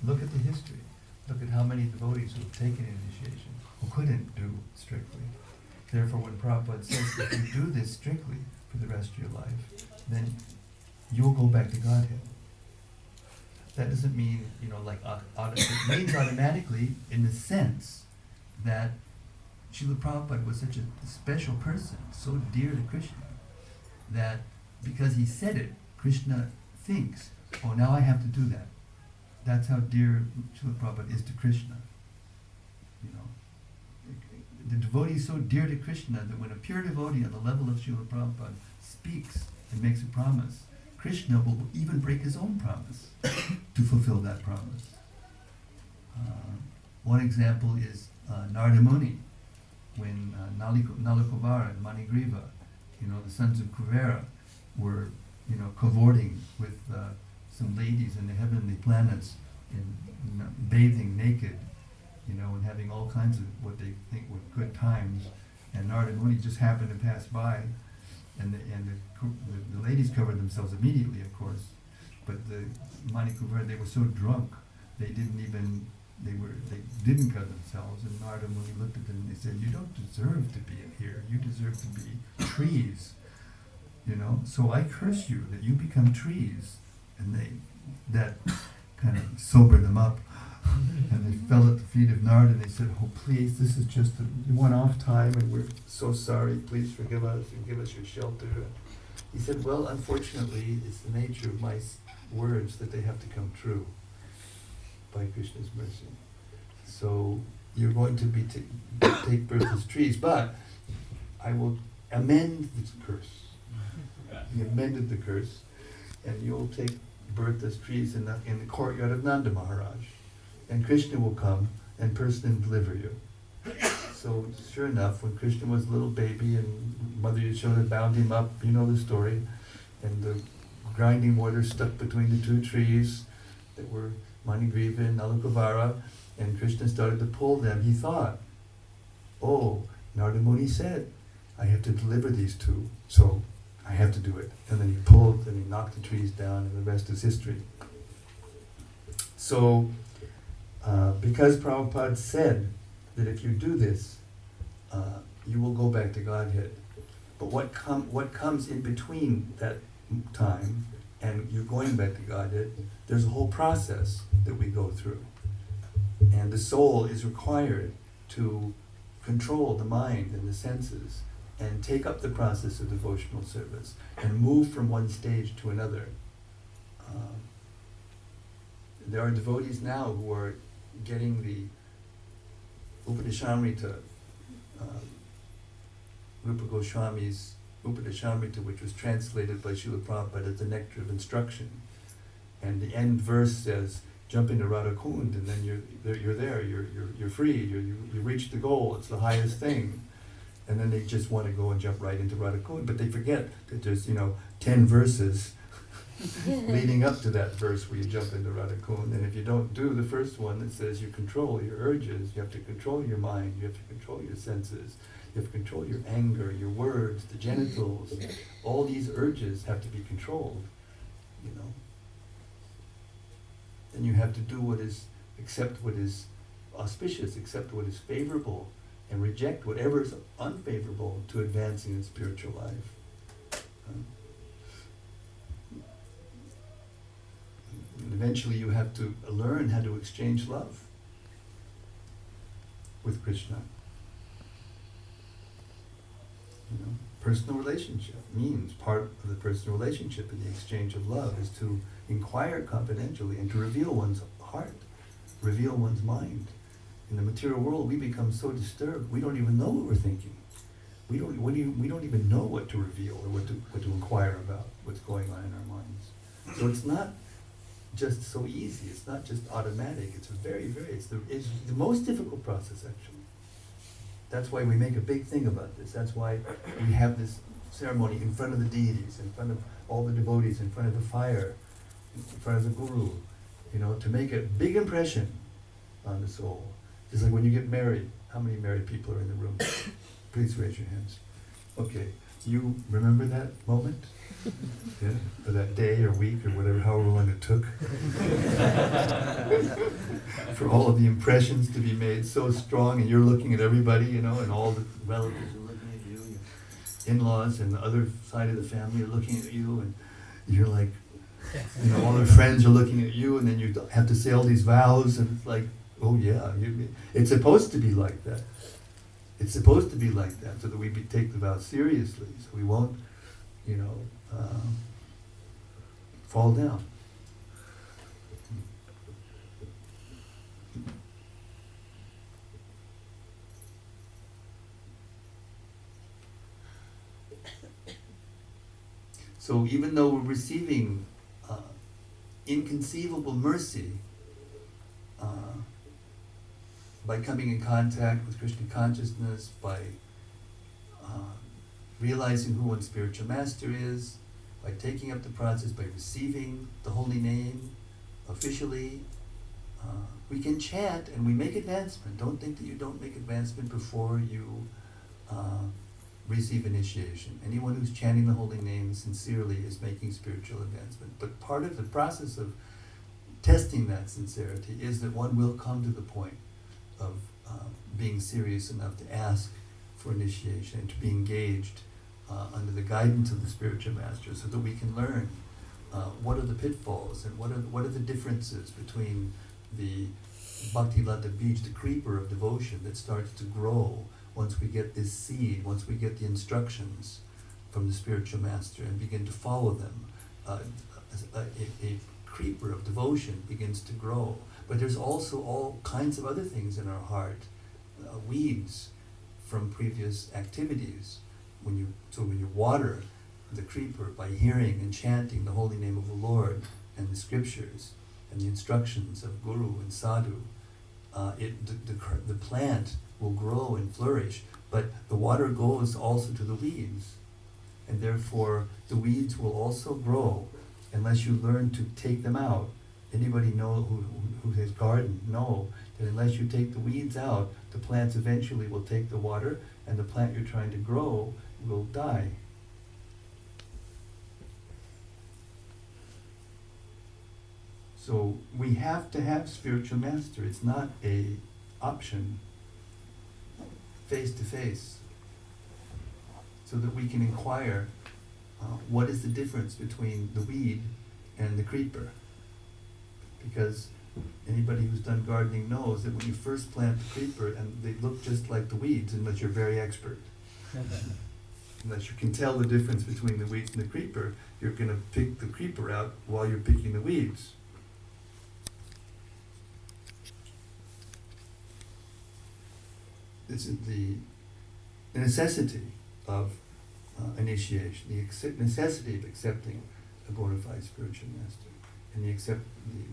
Look at the history. Look at how many devotees who have taken initiation who couldn't do strictly. Therefore, when Prabhupada says, if you do this strictly for the rest of your life, then you'll go back to Godhead. That doesn't mean, it means automatically in the sense that Srila Prabhupada was such a special person, so dear to Krishna, that because he said it, Krishna thinks, oh, now I have to do that. That's how dear Srila Prabhupada is to Krishna. The devotee is so dear to Krishna that when a pure devotee on the level of Srila Prabhupada speaks and makes a promise, Krishna will even break his own promise to fulfill that promise. One example is Narada Muni, when Nalakuvara and Manigriva, the sons of Kuvera, were cavorting with some ladies in the heavenly planets, bathing naked, and having all kinds of what they think were good times, and Narada Muni just happened to pass by, and the ladies covered themselves immediately, of course, but the Manikuvar, they were so drunk, they didn't cover themselves, and Narada Muni looked at them and they said, you don't deserve to be in here, you deserve to be trees, so I curse you that you become trees. And that kind of sobered them up. And they fell at the feet of Narada and they said, "Oh, please, this is just a one-off time and we're so sorry. Please forgive us and give us your shelter." He said, "Well, unfortunately, it's the nature of my words that they have to come true by Krishna's mercy. So you're going to be take birth as trees, but I will amend this curse." He amended the curse, and you'll take birth as trees in the courtyard of Nanda Maharaj. And Krishna will come and personally deliver you. So sure enough, when Krishna was a little baby and Mother Yashoda bound him up, you know the story, and the grinding water stuck between the two trees that were Manigriva and Nalakavara, and Krishna started to pull them, he thought, "Oh, Narada Muni said, I have to deliver these two, so I have to do it." And then he pulled and he knocked the trees down, and the rest is history. So, because Prabhupada said that if you do this, you will go back to Godhead. But what comes in between that time and you going back to Godhead, there's a whole process that we go through. And the soul is required to control the mind and the senses and take up the process of devotional service and move from one stage to another. There are devotees now who are getting the Upadeshamrita, Rupa Goswami's Upadeshamrita, which was translated by Srila Prabhupada as the nectar of instruction. And the end verse says, "Jump into Radha Kund," and then you're there, you're free, you reach the goal, it's the highest thing. And then they just want to go and jump right into Radha Kund, but they forget that there's 10 verses leading up to that verse where you jump into Radha Kund. And if you don't do the first one that says you control your urges, you have to control your mind, you have to control your senses, you have to control your anger, your words, the genitals, all these urges have to be controlled, Then you have to do accept what is auspicious, accept what is favorable, and reject whatever is unfavorable to advancing in spiritual life. And eventually you have to learn how to exchange love with Krishna. Personal relationship means part of the personal relationship in the exchange of love is to inquire confidentially and to reveal one's heart, reveal one's mind. In the material world, we become so disturbed, we don't even know what we're thinking. We don't even know what to reveal or what to inquire about, what's going on in our minds. So it's not just so easy, it's not just automatic, it's the most difficult process actually. That's why we make a big thing about this. That's why we have this ceremony in front of the deities, in front of all the devotees, in front of the fire, in front of the guru, to make a big impression on the soul. Just like when you get married. How many married people are in the room? Please raise your hands. Okay, you remember that moment? Yeah? Or that day or week or whatever, however long it took? For all of the impressions to be made so strong, and you're looking at everybody, and all the relatives are looking at you, your in-laws and the other side of the family are looking at you, and you're like, all their friends are looking at you, and then you have to say all these vows, and it's like, oh yeah, it's supposed to be like that. It's supposed to be like that, so that we take the vows seriously, so we won't, fall down. So even though we're receiving inconceivable mercy by coming in contact with Krishna consciousness, by realizing who one's spiritual master is, by taking up the process, by receiving the holy name officially, we can chant and we make advancement. Don't think that you don't make advancement before you receive initiation. Anyone who's chanting the holy name sincerely is making spiritual advancement. But part of the process of testing that sincerity is that one will come to the point of being serious enough to ask for initiation and to be engaged under the guidance of the spiritual master, so that we can learn what are the pitfalls and what are the differences between the Bhakti Lata Beach, the creeper of devotion that starts to grow once we get this seed, once we get the instructions from the spiritual master and begin to follow them. A creeper of devotion begins to grow. But there's also all kinds of other things in our heart, weeds from previous activities. When you water the creeper by hearing and chanting the holy name of the Lord and the scriptures and the instructions of Guru and Sadhu, the plant will grow and flourish, but the water goes also to the weeds, and therefore the weeds will also grow unless you learn to take them out. Anybody know who has garden know that unless you take the weeds out, the plants eventually will take the water, and the plant you're trying to grow will die. So we have to have spiritual master. It's not an option, face to face, so that we can inquire what is the difference between the weed and the creeper. Because anybody who's done gardening knows that when you first plant the creeper, and they look just like the weeds unless you're very expert. Unless you can tell the difference between the weeds and the creeper, you're going to pick the creeper out while you're picking the weeds. This is the necessity of initiation, the necessity of accepting a bona fide spiritual master, and the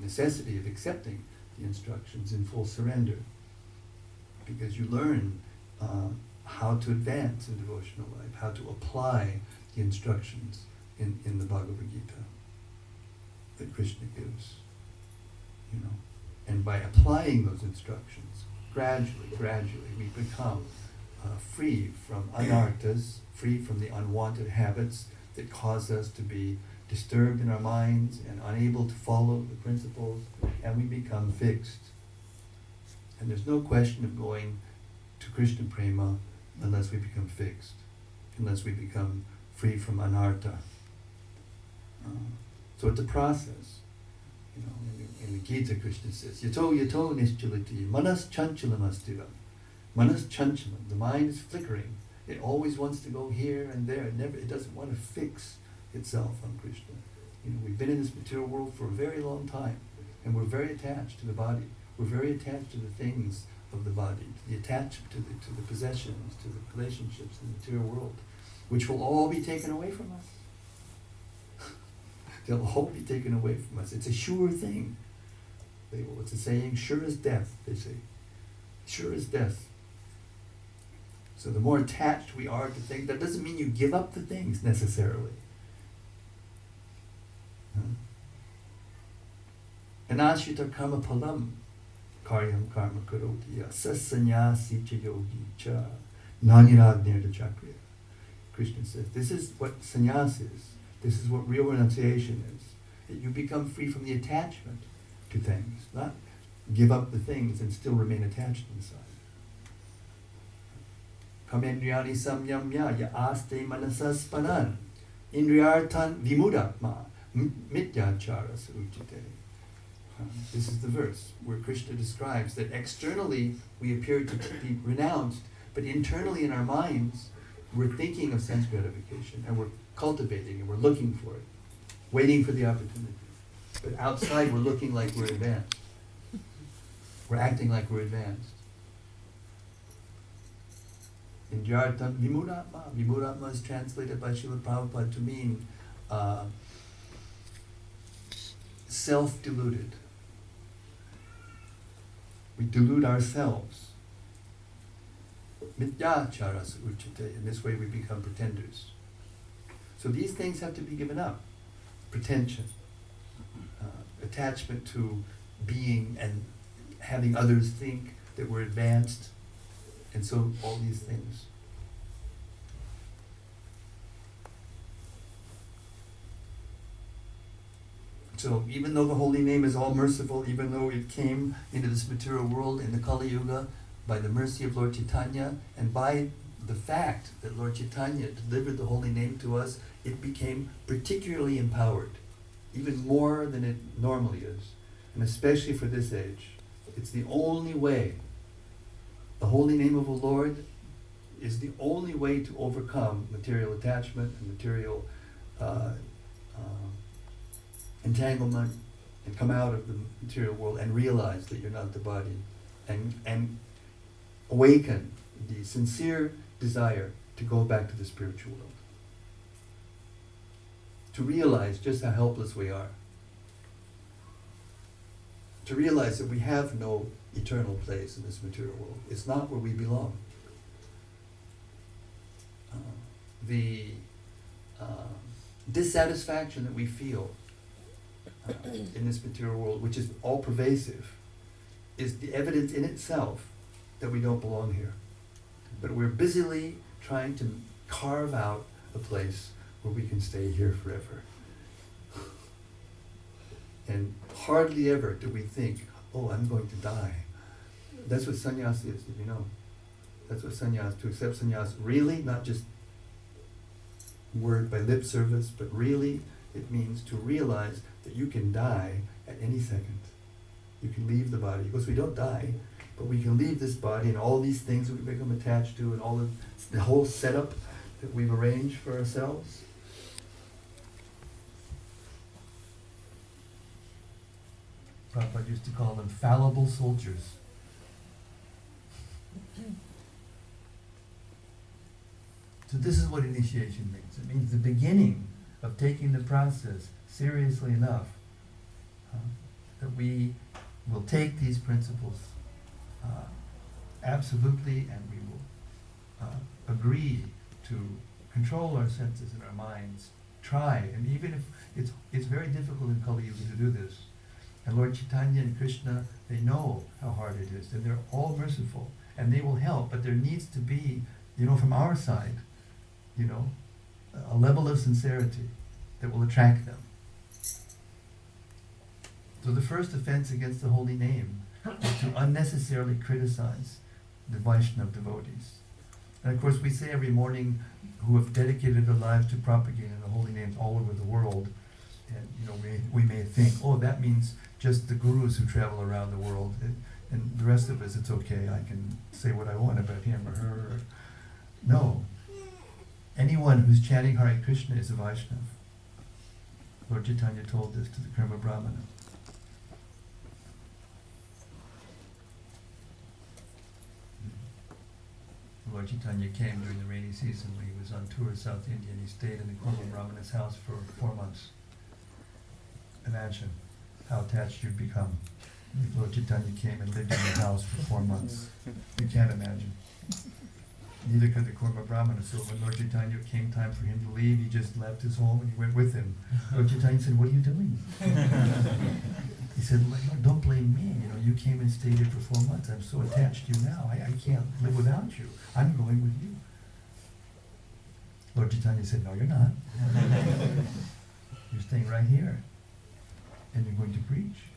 necessity of accepting the instructions in full surrender. Because you learn how to advance in devotional life, how to apply the instructions in the Bhagavad Gita that Krishna gives. And by applying those instructions, gradually we become free from anarthas, free from the unwanted habits that cause us to be disturbed in our minds and unable to follow the principles, and we become fixed. And there's no question of going to Krishna Prema unless we become fixed, unless we become free from anartha. So it's a process. In the Gita, Krishna says, Yato nischalati, manas chanchalam astiram. Manas chanchalam, the mind is flickering. It always wants to go here and there. It doesn't want to fix itself on Krishna. We've been in this material world for a very long time, and we're very attached to the body. We're very attached to the things of the body, to the attachment to the possessions, to the relationships in the material world, which will all be taken away from us. They'll all be taken away from us. It's a sure thing. What's the saying? Sure as death, they say. Sure as death. So the more attached we are to things, that doesn't mean you give up the things necessarily. Anashita karma palam karyam karma karoti sasanyasi cha yogi cha naniragnirta chakriya. Krishna says, this is what sannyas is. This is what real renunciation is. That you become free from the attachment to things, not give up the things and still remain attached inside. Kamendriyani samyamya ya aste manasas panan indriyartan vimudatma mityachara sujite. This is the verse where Krishna describes that externally we appear to be renounced, but internally in our minds we're thinking of sense gratification, and we're cultivating, and we're looking for it, waiting for the opportunity. But outside we're looking like we're advanced. We're acting like we're advanced. In Jyartan, Vimuratma. Vimuratma is translated by Srila Prabhupada to mean self-deluded. We delude ourselves. Mityacharas uchite. In this way we become pretenders. So these things have to be given up. Pretension, attachment to being and having others think that we're advanced, and so all these things. So even though the holy name is all merciful, even though it came into this material world in the Kali Yuga by the mercy of Lord Chaitanya, and by the fact that Lord Chaitanya delivered the holy name to us, it became particularly empowered, even more than it normally is, and especially for this age. It's the only way. The holy name of the Lord is the only way to overcome material attachment and material entanglement, and come out of the material world and realize that you're not the body, and awaken the sincere desire to go back to the spiritual world. To realize just how helpless we are. To realize that we have no eternal place in this material world. It's not where we belong. The dissatisfaction that we feel in this material world, which is all pervasive, is the evidence in itself that we don't belong here. But we're busily trying to carve out a place where we can stay here forever. And hardly ever do we think, oh, I'm going to die. That's what sannyas is, did you know? That's what sannyas, to accept sannyas, really, not just word by lip service, but really it means to realize that you can die at any second. You can leave the body. Because we don't die, but we can leave this body and all these things that we become attached to and all the whole setup that we've arranged for ourselves. Prabhupada used to call them fallible soldiers. So this is what initiation means. It means the beginning of taking the process seriously enough that we will take these principles absolutely, and we will agree to control our senses and our minds. Try, and even if it's very difficult in Kali Yuga to do this. And Lord Chaitanya and Krishna, they know how hard it is, and they're all merciful, and they will help. But there needs to be, from our side, a level of sincerity that will attract them. So the first offense against the holy name is to unnecessarily criticize the Vaishnava devotees. And of course we say every morning, who have dedicated their lives to propagating the holy names all over the world, and we may think, oh, that means just the gurus who travel around the world, and the rest of us, it's okay, I can say what I want about him or her. No. Anyone who's chanting Hare Krishna is a Vaishnava. Lord Chaitanya told this to the Karma Brahmana. Lord Chaitanya came during the rainy season when he was on tour of South India, and he stayed in the Karma Brahmana's house for 4 months. Imagine how attached you'd become if Lord Chaitanya came and lived in your house for 4 months. You can't imagine. Neither could the Kurma Brahmana. So when Lord Chaitanya came time for him to leave, he just left his home and he went with him. Lord Chaitanya said, "What are you doing?" He said, "Lord, don't blame me. You came and stayed here for 4 months. I'm so attached to you now. I can't live without you. I'm going with you." Lord Chaitanya said, "No, you're not. You're staying right here. And you're going to preach.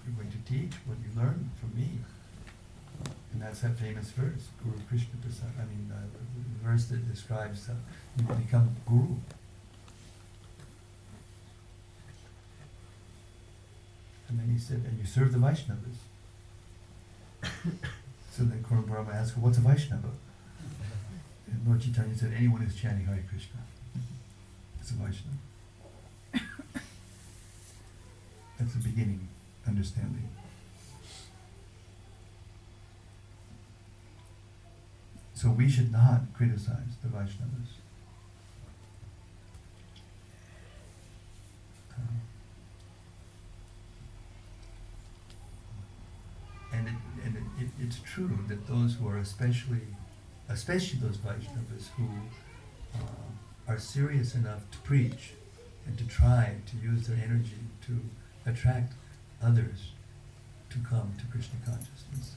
You're going to teach what you learned from me." And that's that famous verse, Guru Krishna Prasad. The verse that describes you become guru. And then he said, and you serve the Vaishnavas. So then Kurma Brahma asked, well, what's a Vaishnava? And Lord Chaitanya said, anyone who's chanting Hare Krishna is a Vaishnava. That's the beginning understanding. So we should not criticize the Vaishnavas. It's true that those who are especially those Vaishnavas who are serious enough to preach and to try to use their energy to attract others to come to Krishna consciousness.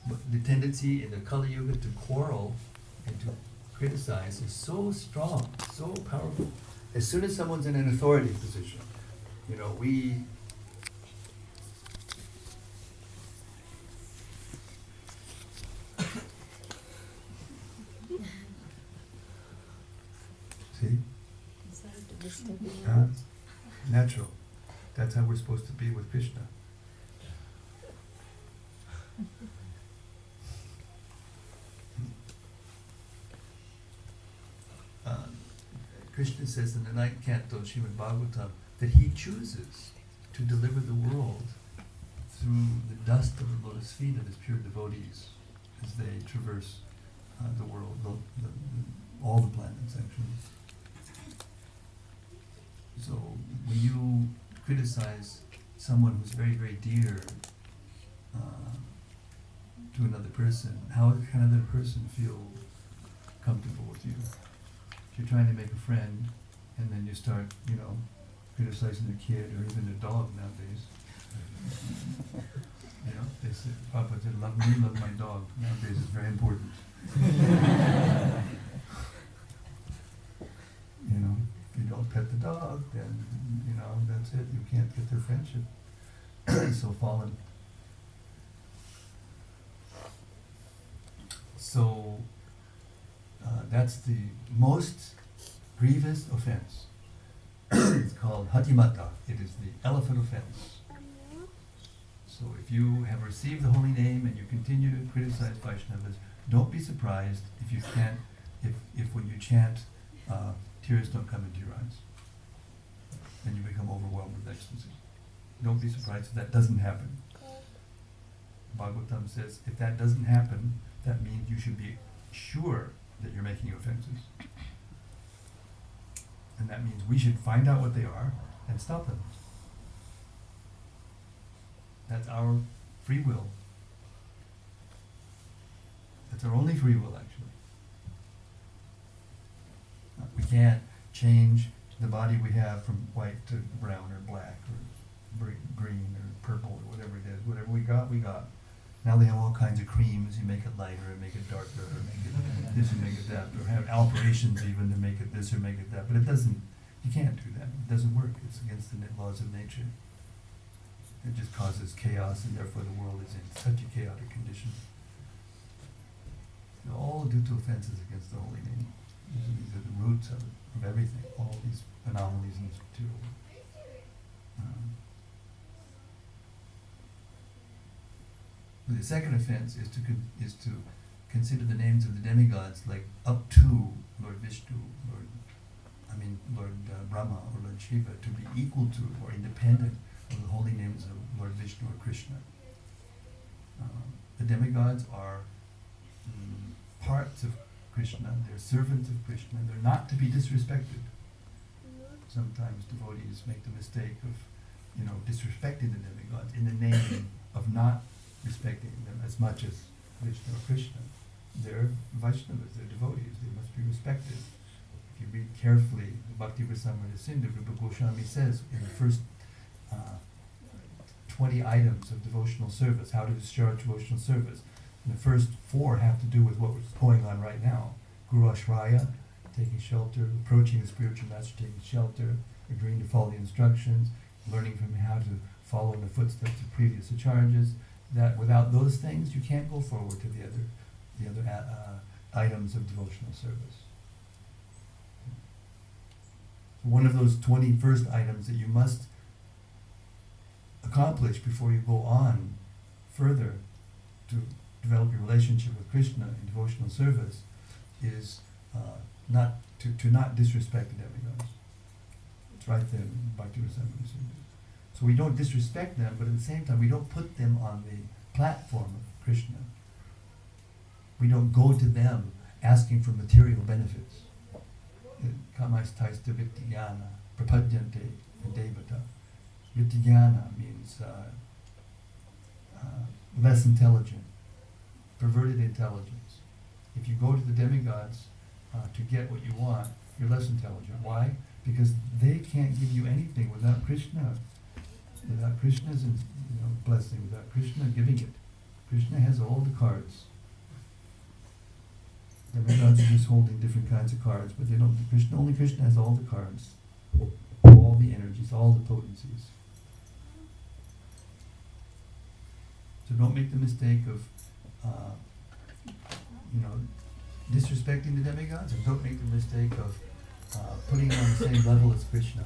But the tendency in the Kali Yuga to quarrel and to criticize is so strong, so powerful. As soon as someone's in an authority position, we see, Huh? Natural. That's how we're supposed to be with Krishna. Krishna says in the ninth canto, Srimad Bhagavatam, that he chooses to deliver the world through the dust of the lotus feet of his pure devotees as they traverse the world, all the planets actually. So when you criticize someone who's very, very dear to another person, how can another person feel comfortable with you? If you're trying to make a friend and then you start, criticizing their kid or even their dog nowadays. They say, Papa said, love me, love my dog. Nowadays it's very important. If you don't pet the dog, then, that's it. You can't get their friendship. It's so fallen. So, that's the most grievous offense. It's called hatimata. It is the elephant offense. So if you have received the holy name and you continue to criticize Vaishnavas, don't be surprised if you can't, if when you chant, tears don't come into your eyes and you become overwhelmed with ecstasy. Don't be surprised if that doesn't happen. Bhagavatam says if that doesn't happen, that means you should be sure that you're making offenses. And that means we should find out what they are and stop them. That's our free will. That's our only free will, actually. We can't change the body we have from white to brown or black or green or purple or whatever it is. Whatever we got, we got. Now they have all kinds of creams. You make it lighter and make it darker or make it this and make it that, or have operations even to make it this or make it that. But it doesn't, you can't do that. It doesn't work. It's against the laws of nature. It just causes chaos, and therefore the world is in such a chaotic condition. All due to offenses against the holy name. These are the roots of everything, all these anomalies in this material world. The second offense is to consider the names of the demigods like up to Lord Vishnu, Lord Brahma or Lord Shiva to be equal to or independent of the holy names of Lord Vishnu or Krishna. The demigods are parts of Krishna, they're servants of Krishna, they're not to be disrespected. Sometimes devotees make the mistake of, disrespecting the demigods in the name of not respecting them as much as Vishnu or Krishna. They're Vaishnavas, they're devotees, they must be respected. If you read carefully the Bhakti Rasamrita Sindhu, Rupa Goswami says in the first 20 items of devotional service, how to discharge devotional service, and the first 4 have to do with what was going on right now. Guru Ashraya, taking shelter, approaching the spiritual master, taking shelter, agreeing to follow the instructions, learning from him how to follow in the footsteps of previous acharjas. That without those things, you can't go forward to the other items of devotional service. One of those 20 first items that you must accomplish before you go on further to develop your relationship with Krishna in devotional service is not disrespect the demigods. It's right there in Bhakti Rasamrita Sindhu. So we don't disrespect them, but at the same time we don't put them on the platform of Krishna. We don't go to them asking for material benefits. Kamastaista vityana, prapadyante devata. Vityana means less intelligent, perverted intelligence. If you go to the demigods to get what you want, you're less intelligent. Why? Because they can't give you anything without Krishna. Without Krishna's blessing, without Krishna giving it. Krishna has all the cards. Demigods are just holding different kinds of cards, but they don't. Only Krishna has all the cards, all the energies, all the potencies. So don't make the mistake of, disrespecting the demigods, and don't make the mistake of putting him on the same level as Krishna.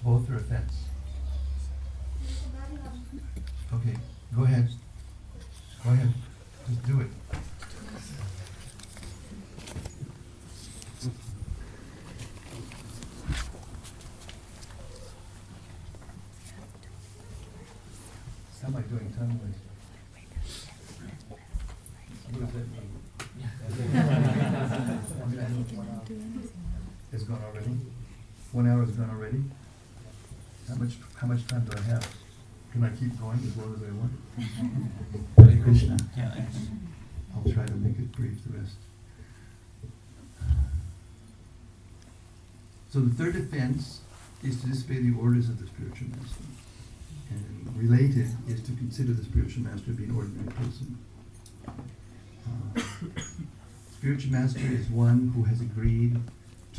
Both are offense. Okay, go ahead. Go ahead. Just do it. How am I doing time-wise? What does that mean? It's gone already? 1 hour is gone already? How much time do I have? Can I keep going as long as I want? Hare Krishna. I'll try to make it brief, the rest. So the third offense is to disobey the orders of the spiritual master. And related is to consider the spiritual master to be an ordinary person. Spiritual master is one who has agreed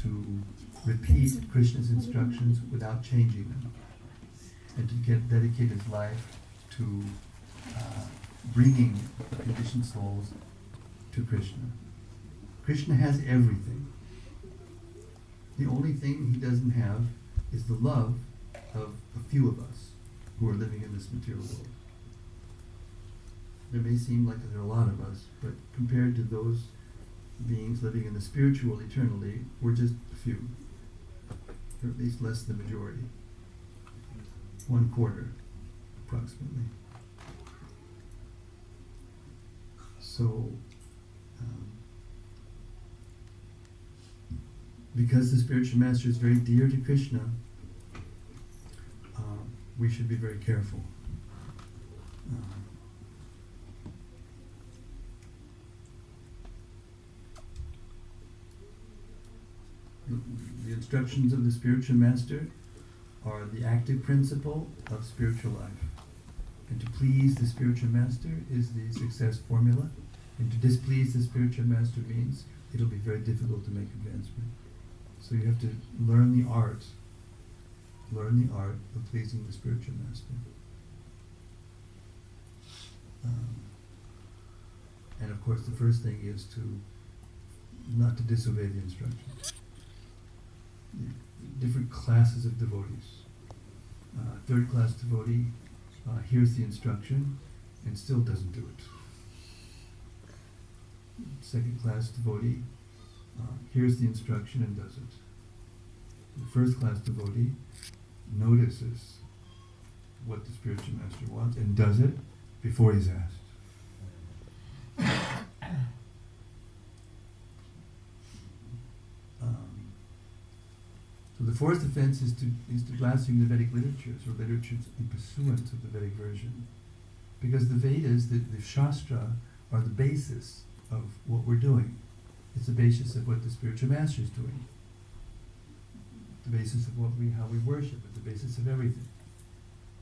to repeat Krishna's instructions without changing them, and to dedicate his life to bringing conditioned souls to Krishna. Krishna has everything. The only thing he doesn't have is the love of a few of us who are living in this material world. There may seem like there are a lot of us, but compared to those beings living in the spiritual eternally, we're just a few, or at least less than the majority. 1/4, approximately. So, because the spiritual master is very dear to Krishna, we should be very careful. The instructions of the spiritual master are the active principle of spiritual life. And to please the spiritual master is the success formula. And to displease the spiritual master means it'll be very difficult to make advancement. So you have to learn the art of pleasing the spiritual master. And of course the first thing is to not to disobey the instructions. Different classes of devotees. Third class devotee hears the instruction and still doesn't do it. Second class devotee hears the instruction and does it. The first class devotee notices what the spiritual master wants and does it before he's asked. So the fourth offense is to blaspheme the Vedic literatures, or literatures in pursuance of the Vedic version. Because the Vedas, the Shastra, are the basis of what we're doing. It's the basis of what the spiritual master is doing. The basis of how we worship. It's the basis of everything.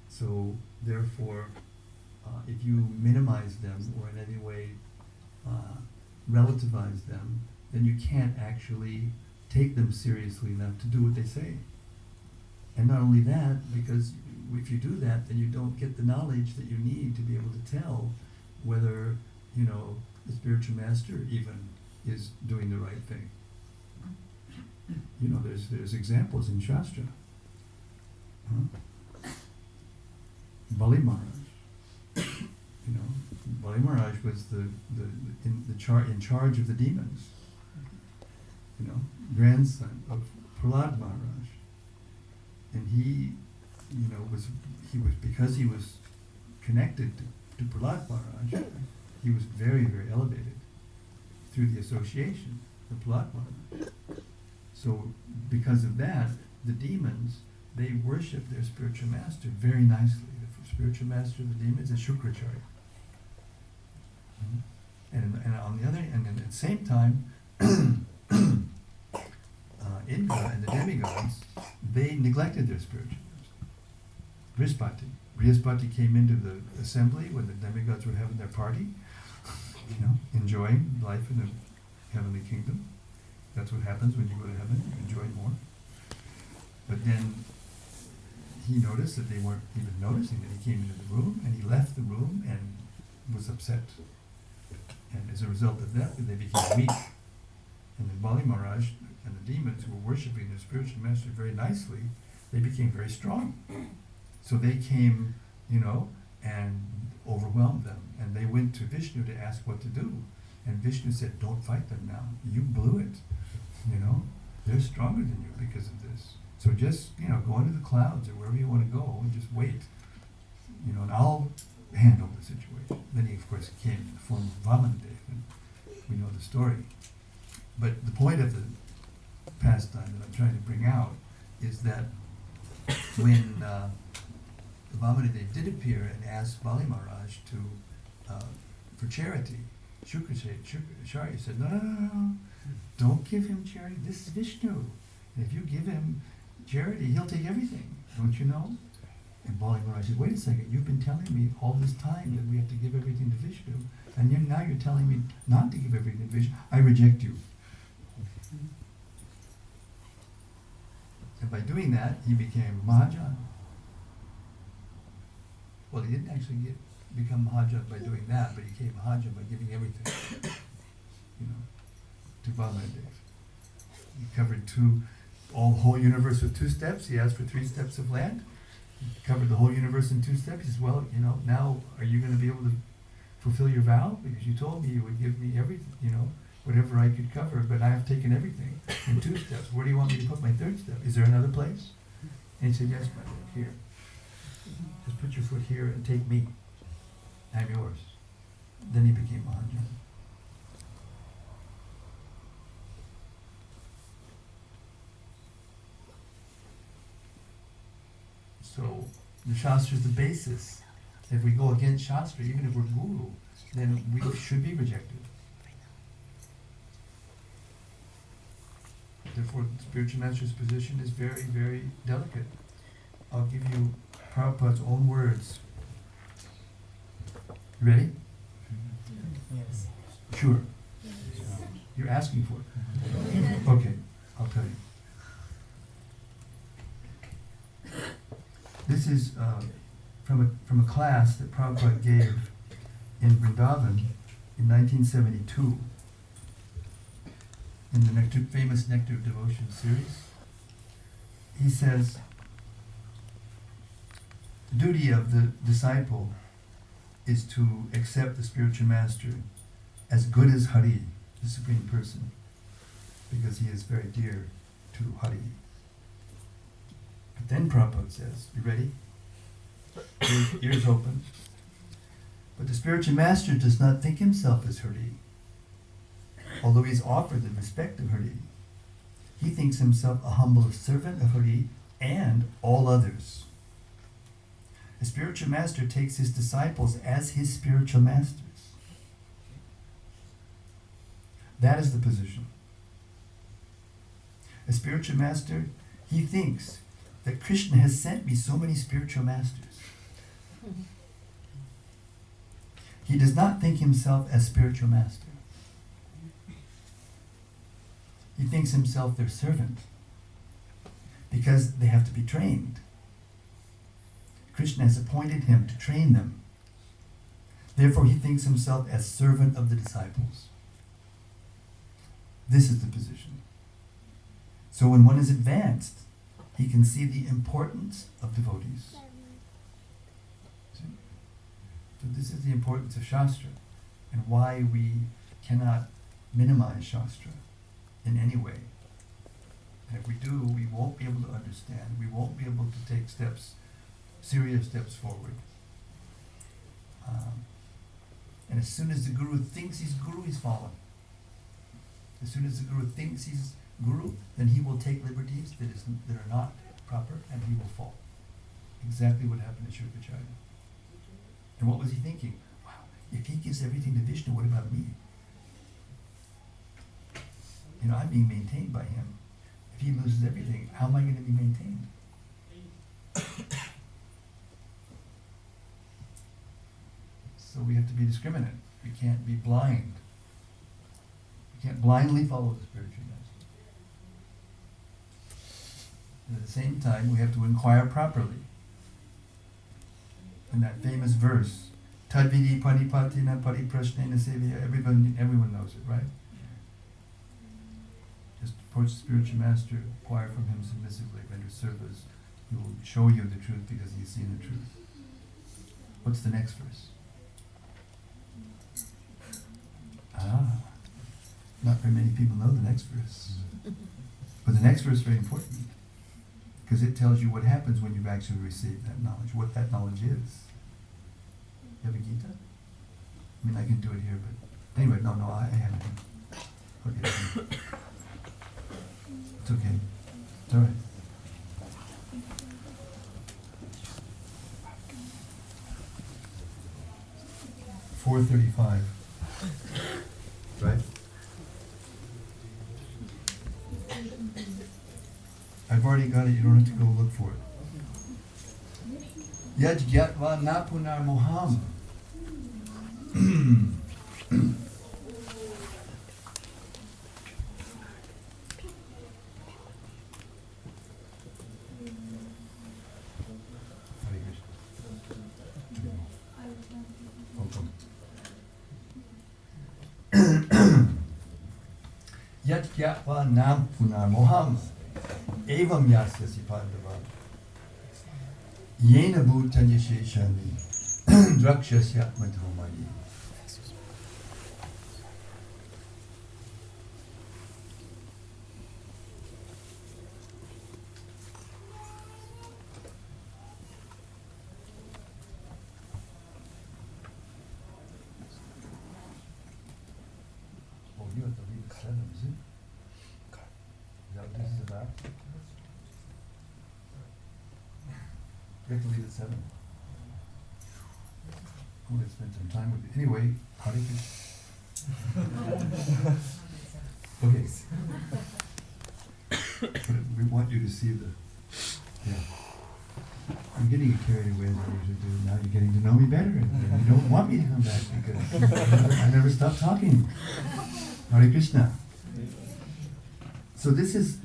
So, therefore, if you minimize them or in any way relativize them, then you can't actually take them seriously enough to do what they say. And not only that, because if you do that, then you don't get the knowledge that you need to be able to tell whether, the spiritual master even is doing the right thing. There's examples in Shastra. Bali Maharaj. Bali Maharaj was in charge of the demons. Grandson of Prahlad Maharaj, and he was because he was connected to Prahlad Maharaj, he was very, very elevated through the association of Prahlad Maharaj. So because of that, the demons, they worship their spiritual master very nicely. The spiritual master of the demons is Shukracharya. And on the other, and at the same time, Indra and the demigods, they neglected their spiritual master. Brihaspati came into the assembly when the demigods were having their party, enjoying life in the heavenly kingdom. That's what happens when you go to heaven, you enjoy more. But then he noticed that they weren't even noticing that he came into the room, and he left the room and was upset. And as a result of that, they became weak. And then Bali Maharaj and the demons who were worshipping their spiritual master very nicely, they became very strong. So they came, and overwhelmed them. And they went to Vishnu to ask what to do. And Vishnu said, don't fight them now. You blew it. They're stronger than you because of this. So just, go into the clouds or wherever you want to go and just wait. And I'll handle the situation. Then he, of course, came in the form of Vamanadev, and we know the story. But the point of the pastime that I'm trying to bring out is that when the Vamanadev did appear and asked Bali Maharaj for charity, Shukracharya said, no, don't give him charity. This is Vishnu. And if you give him charity, he'll take everything. Don't you know? And Bali Maharaj said, wait a second, you've been telling me all this time that we have to give everything to Vishnu, and now you're telling me not to give everything to Vishnu. I reject you. And by doing that, he became Mahajan. Well, he didn't actually become Mahajan by doing that, but he became Mahajan by giving everything, to Vamanadev. He covered the whole universe with 2 steps. He asked for 3 steps of land. He covered the whole universe in 2 steps. He says, well, now are you going to be able to fulfill your vow? Because you told me you would give me everything, whatever I could cover, but I have taken everything in 2 steps. Where do you want me to put my 3rd step? Is there another place? And he said, yes, my lord, here. Just put your foot here and take me. I'm yours. Then he became Mahajan. So the Shastra is the basis. If we go against Shastra, even if we're Guru, then we should be rejected. Therefore, the spiritual master's position is very, very delicate. I'll give you Prabhupada's own words. You ready? Yes. Sure. You're asking for it. Okay, I'll tell you. This is from a class that Prabhupada gave in Vrindavan in 1972 in the famous Nectar of Devotion series. He says, the duty of the disciple is to accept the spiritual master as good as Hari, the Supreme Person, because he is very dear to Hari. But then Prabhupada says, you ready? Ears open. But the spiritual master does not think himself as Hari. Although he is offered the respect of Hari, he thinks himself a humble servant of Hari and all others. The spiritual master takes his disciples as his spiritual masters. That is the position. A spiritual master, he thinks that Krishna has sent me so many spiritual masters. He does not think himself as spiritual master. He thinks himself their servant because they have to be trained. Krishna has appointed him to train them. Therefore, he thinks himself as servant of the disciples. This is the position. So when one is advanced, he can see the importance of devotees. See? So this is the importance of Shastra and why we cannot minimize Shastra in any way. And if we do, we won't be able to understand. We won't be able to take serious steps forward. And as soon as the Guru thinks he's Guru, he's fallen. As soon as the Guru thinks he's Guru, then he will take liberties that are not proper, and he will fall. Exactly what happened to Shukracharya. And what was he thinking? Wow, if he gives everything to Vishnu, what about me? I'm being maintained by him. If he loses everything, how am I going to be maintained? So we have to be discriminate. We can't be blind. We can't blindly follow the spiritual master. And at the same time, we have to inquire properly. In that famous verse, Tadvidi panipatina pariprashnena sevya, everyone knows it, right? approach the spiritual master, acquire from him submissively, render service. He will show you the truth because he's seen the truth. What's the next verse? Not very many people know the next verse. But the next verse is very important because it tells you what happens when you've actually received that knowledge, what that knowledge is. You have a Gita? I mean, I can do it here, but anyway, no, I have it. Okay. It's okay. It's all right. $435. Right? I've already got it, you don't have to go look for it. Yaj gyatva na punar moham. Hare Krishna. Welcome. Yat gyatva nam punar moham evam yasyasi pandava yena bhutanya sheshani drakshyasyatmatomani. Oh, you have to read the 7, is it? Is that what this is about? You have to leave at 7. I'm going to spend some time with you. Anyway, Hare Krishna. Okay. But we want you to see the... Yeah. I'm getting carried away as I usually do. Now you're getting to know me better, and you don't want me to come back because I never stop talking. Hare Krishna. So this is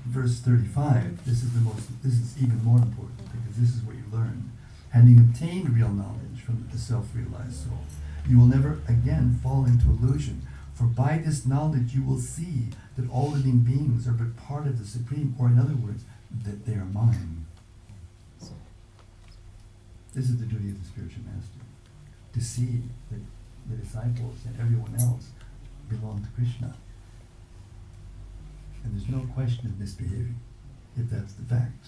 verse 35. This is even more important because this is what you learn. Having obtained real knowledge from the self-realized soul, you will never again fall into illusion. For by this knowledge you will see that all living beings are but part of the Supreme, or in other words, that they are mine. This is the duty of the spiritual master, to see that the disciples and everyone else belong to Krishna. And there's no question of misbehaving, if that's the fact.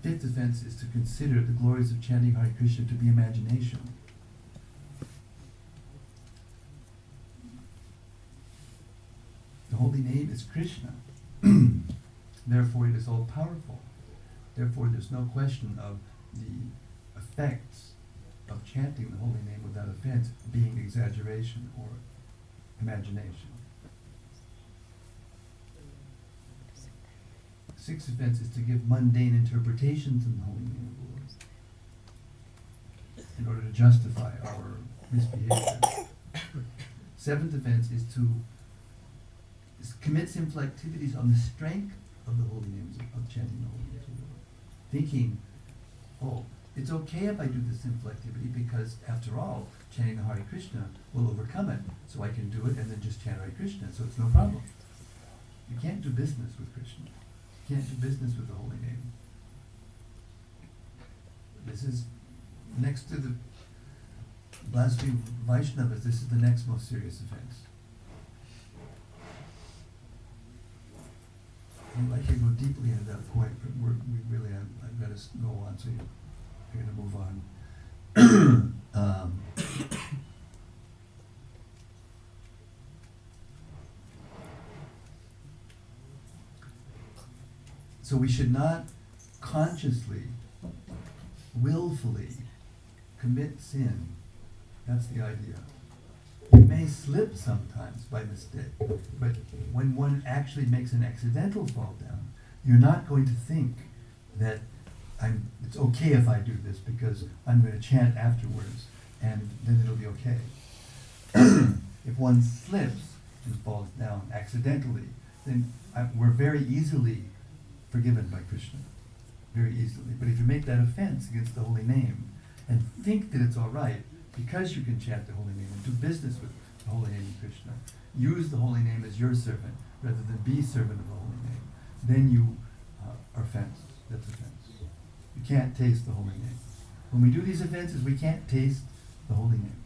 Fifth offense is to consider the glories of chanting Hare Krishna to be imagination. The holy name is Krishna. Therefore it is all powerful. Therefore there's no question of the effects of chanting the holy name without offense being exaggeration or imagination. Sixth offense is to give mundane interpretations of the holy name of the Lord in order to justify our misbehavior. Seventh offense is to commit sinful activities on the strength of the holy names, of chanting the holy names of the Lord, thinking, oh, it's okay if I do this sinful activity because, after all, chanting the Hare Krishna will overcome it, so I can do it and then just chant Hare Krishna, so it's no problem. You can't do business with Krishna. You can't do business with the holy name. This is, next to the blasphemy Vaishnavas, this is the next most serious offense. I'd like to go deeply into that point, but I've got to go on, so you're going to move on. So we should not consciously, willfully commit sin. That's the idea. You may slip sometimes by mistake, but when one actually makes an accidental fall down, you're not going to think that it's okay if I do this because I'm going to chant afterwards and then it'll be okay. If one slips and falls down accidentally, then we're very easily forgiven by Krishna. Very easily. But if you make that offense against the holy name, and think that it's all right because you can chant the holy name and do business with the holy name of Krishna, use the holy name as your servant rather than be servant of the holy name, then you are offense. That's offense. You can't taste the holy name. When we do these offenses, we can't taste the holy name.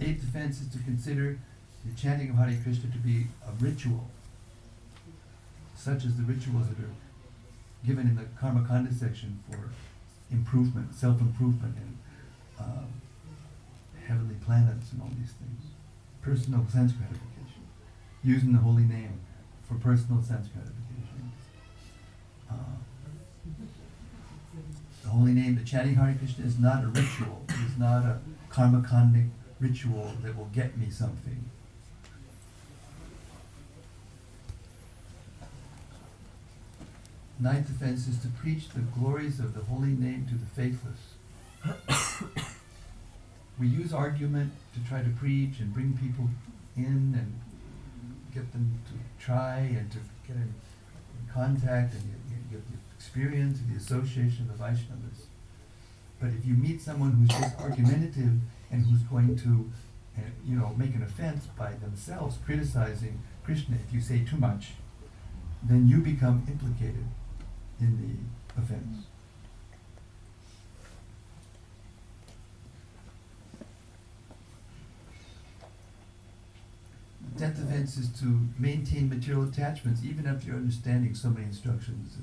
Eighth offense is to consider the chanting of Hare Krishna to be a ritual, such as the rituals that are given in the Karma Kanda section for improvement, self-improvement, and heavenly planets and all these things. Personal sense gratification. Using the holy name for personal sense gratification. The holy name, the chanting Hare Krishna is not a ritual. It is not a karmakandic ritual that will get me something. Ninth offense is to preach the glories of the holy name to the faithless. We use argument to try to preach and bring people in and get them to try and to get in contact and get the experience and the association of the Vaishnavas. But if you meet someone who's just argumentative and who's going to make an offense by themselves criticizing Krishna, if you say too much, then you become implicated in the offense. The 10th offense is to maintain material attachments even after understanding so many instructions.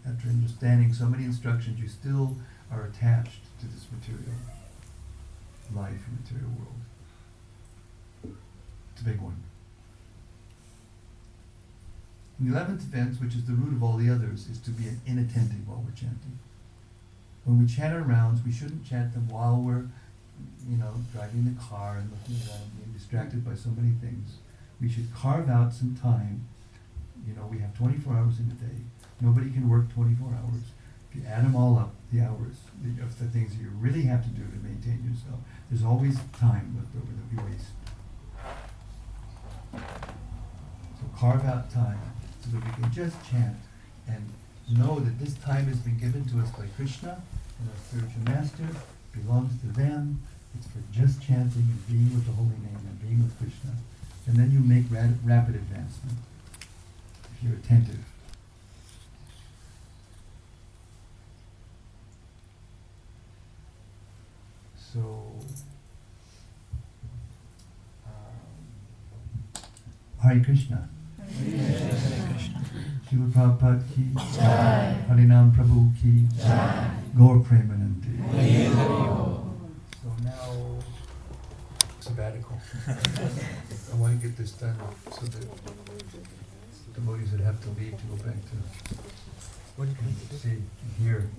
After understanding so many instructions, you still are attached to this material life and material world. It's a big one. And the 11th offense, which is the root of all the others, is to be inattentive while we're chanting. When we chant our rounds, we shouldn't chant them while we're, driving the car and looking around, being distracted by so many things. We should carve out some time. We have 24 hours in a day. Nobody can work 24 hours. If you add them all up, the hours of the things that you really have to do to maintain yourself, there's always time left over that we waste. So carve out time so that we can just chant and know that this time has been given to us by Krishna and our spiritual master, belongs to them. It's for just chanting and being with the holy name and being with Krishna. And then you make rapid advancement if you're attentive. So, Hare Krishna. Srila Prabhupada ki jai. Harinam Prabhu ki jai. Gaur Premanandi. So now, sabbatical. I want to get this done so that the devotees would have to leave to go back to see and hear,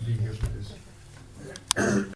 be here for this.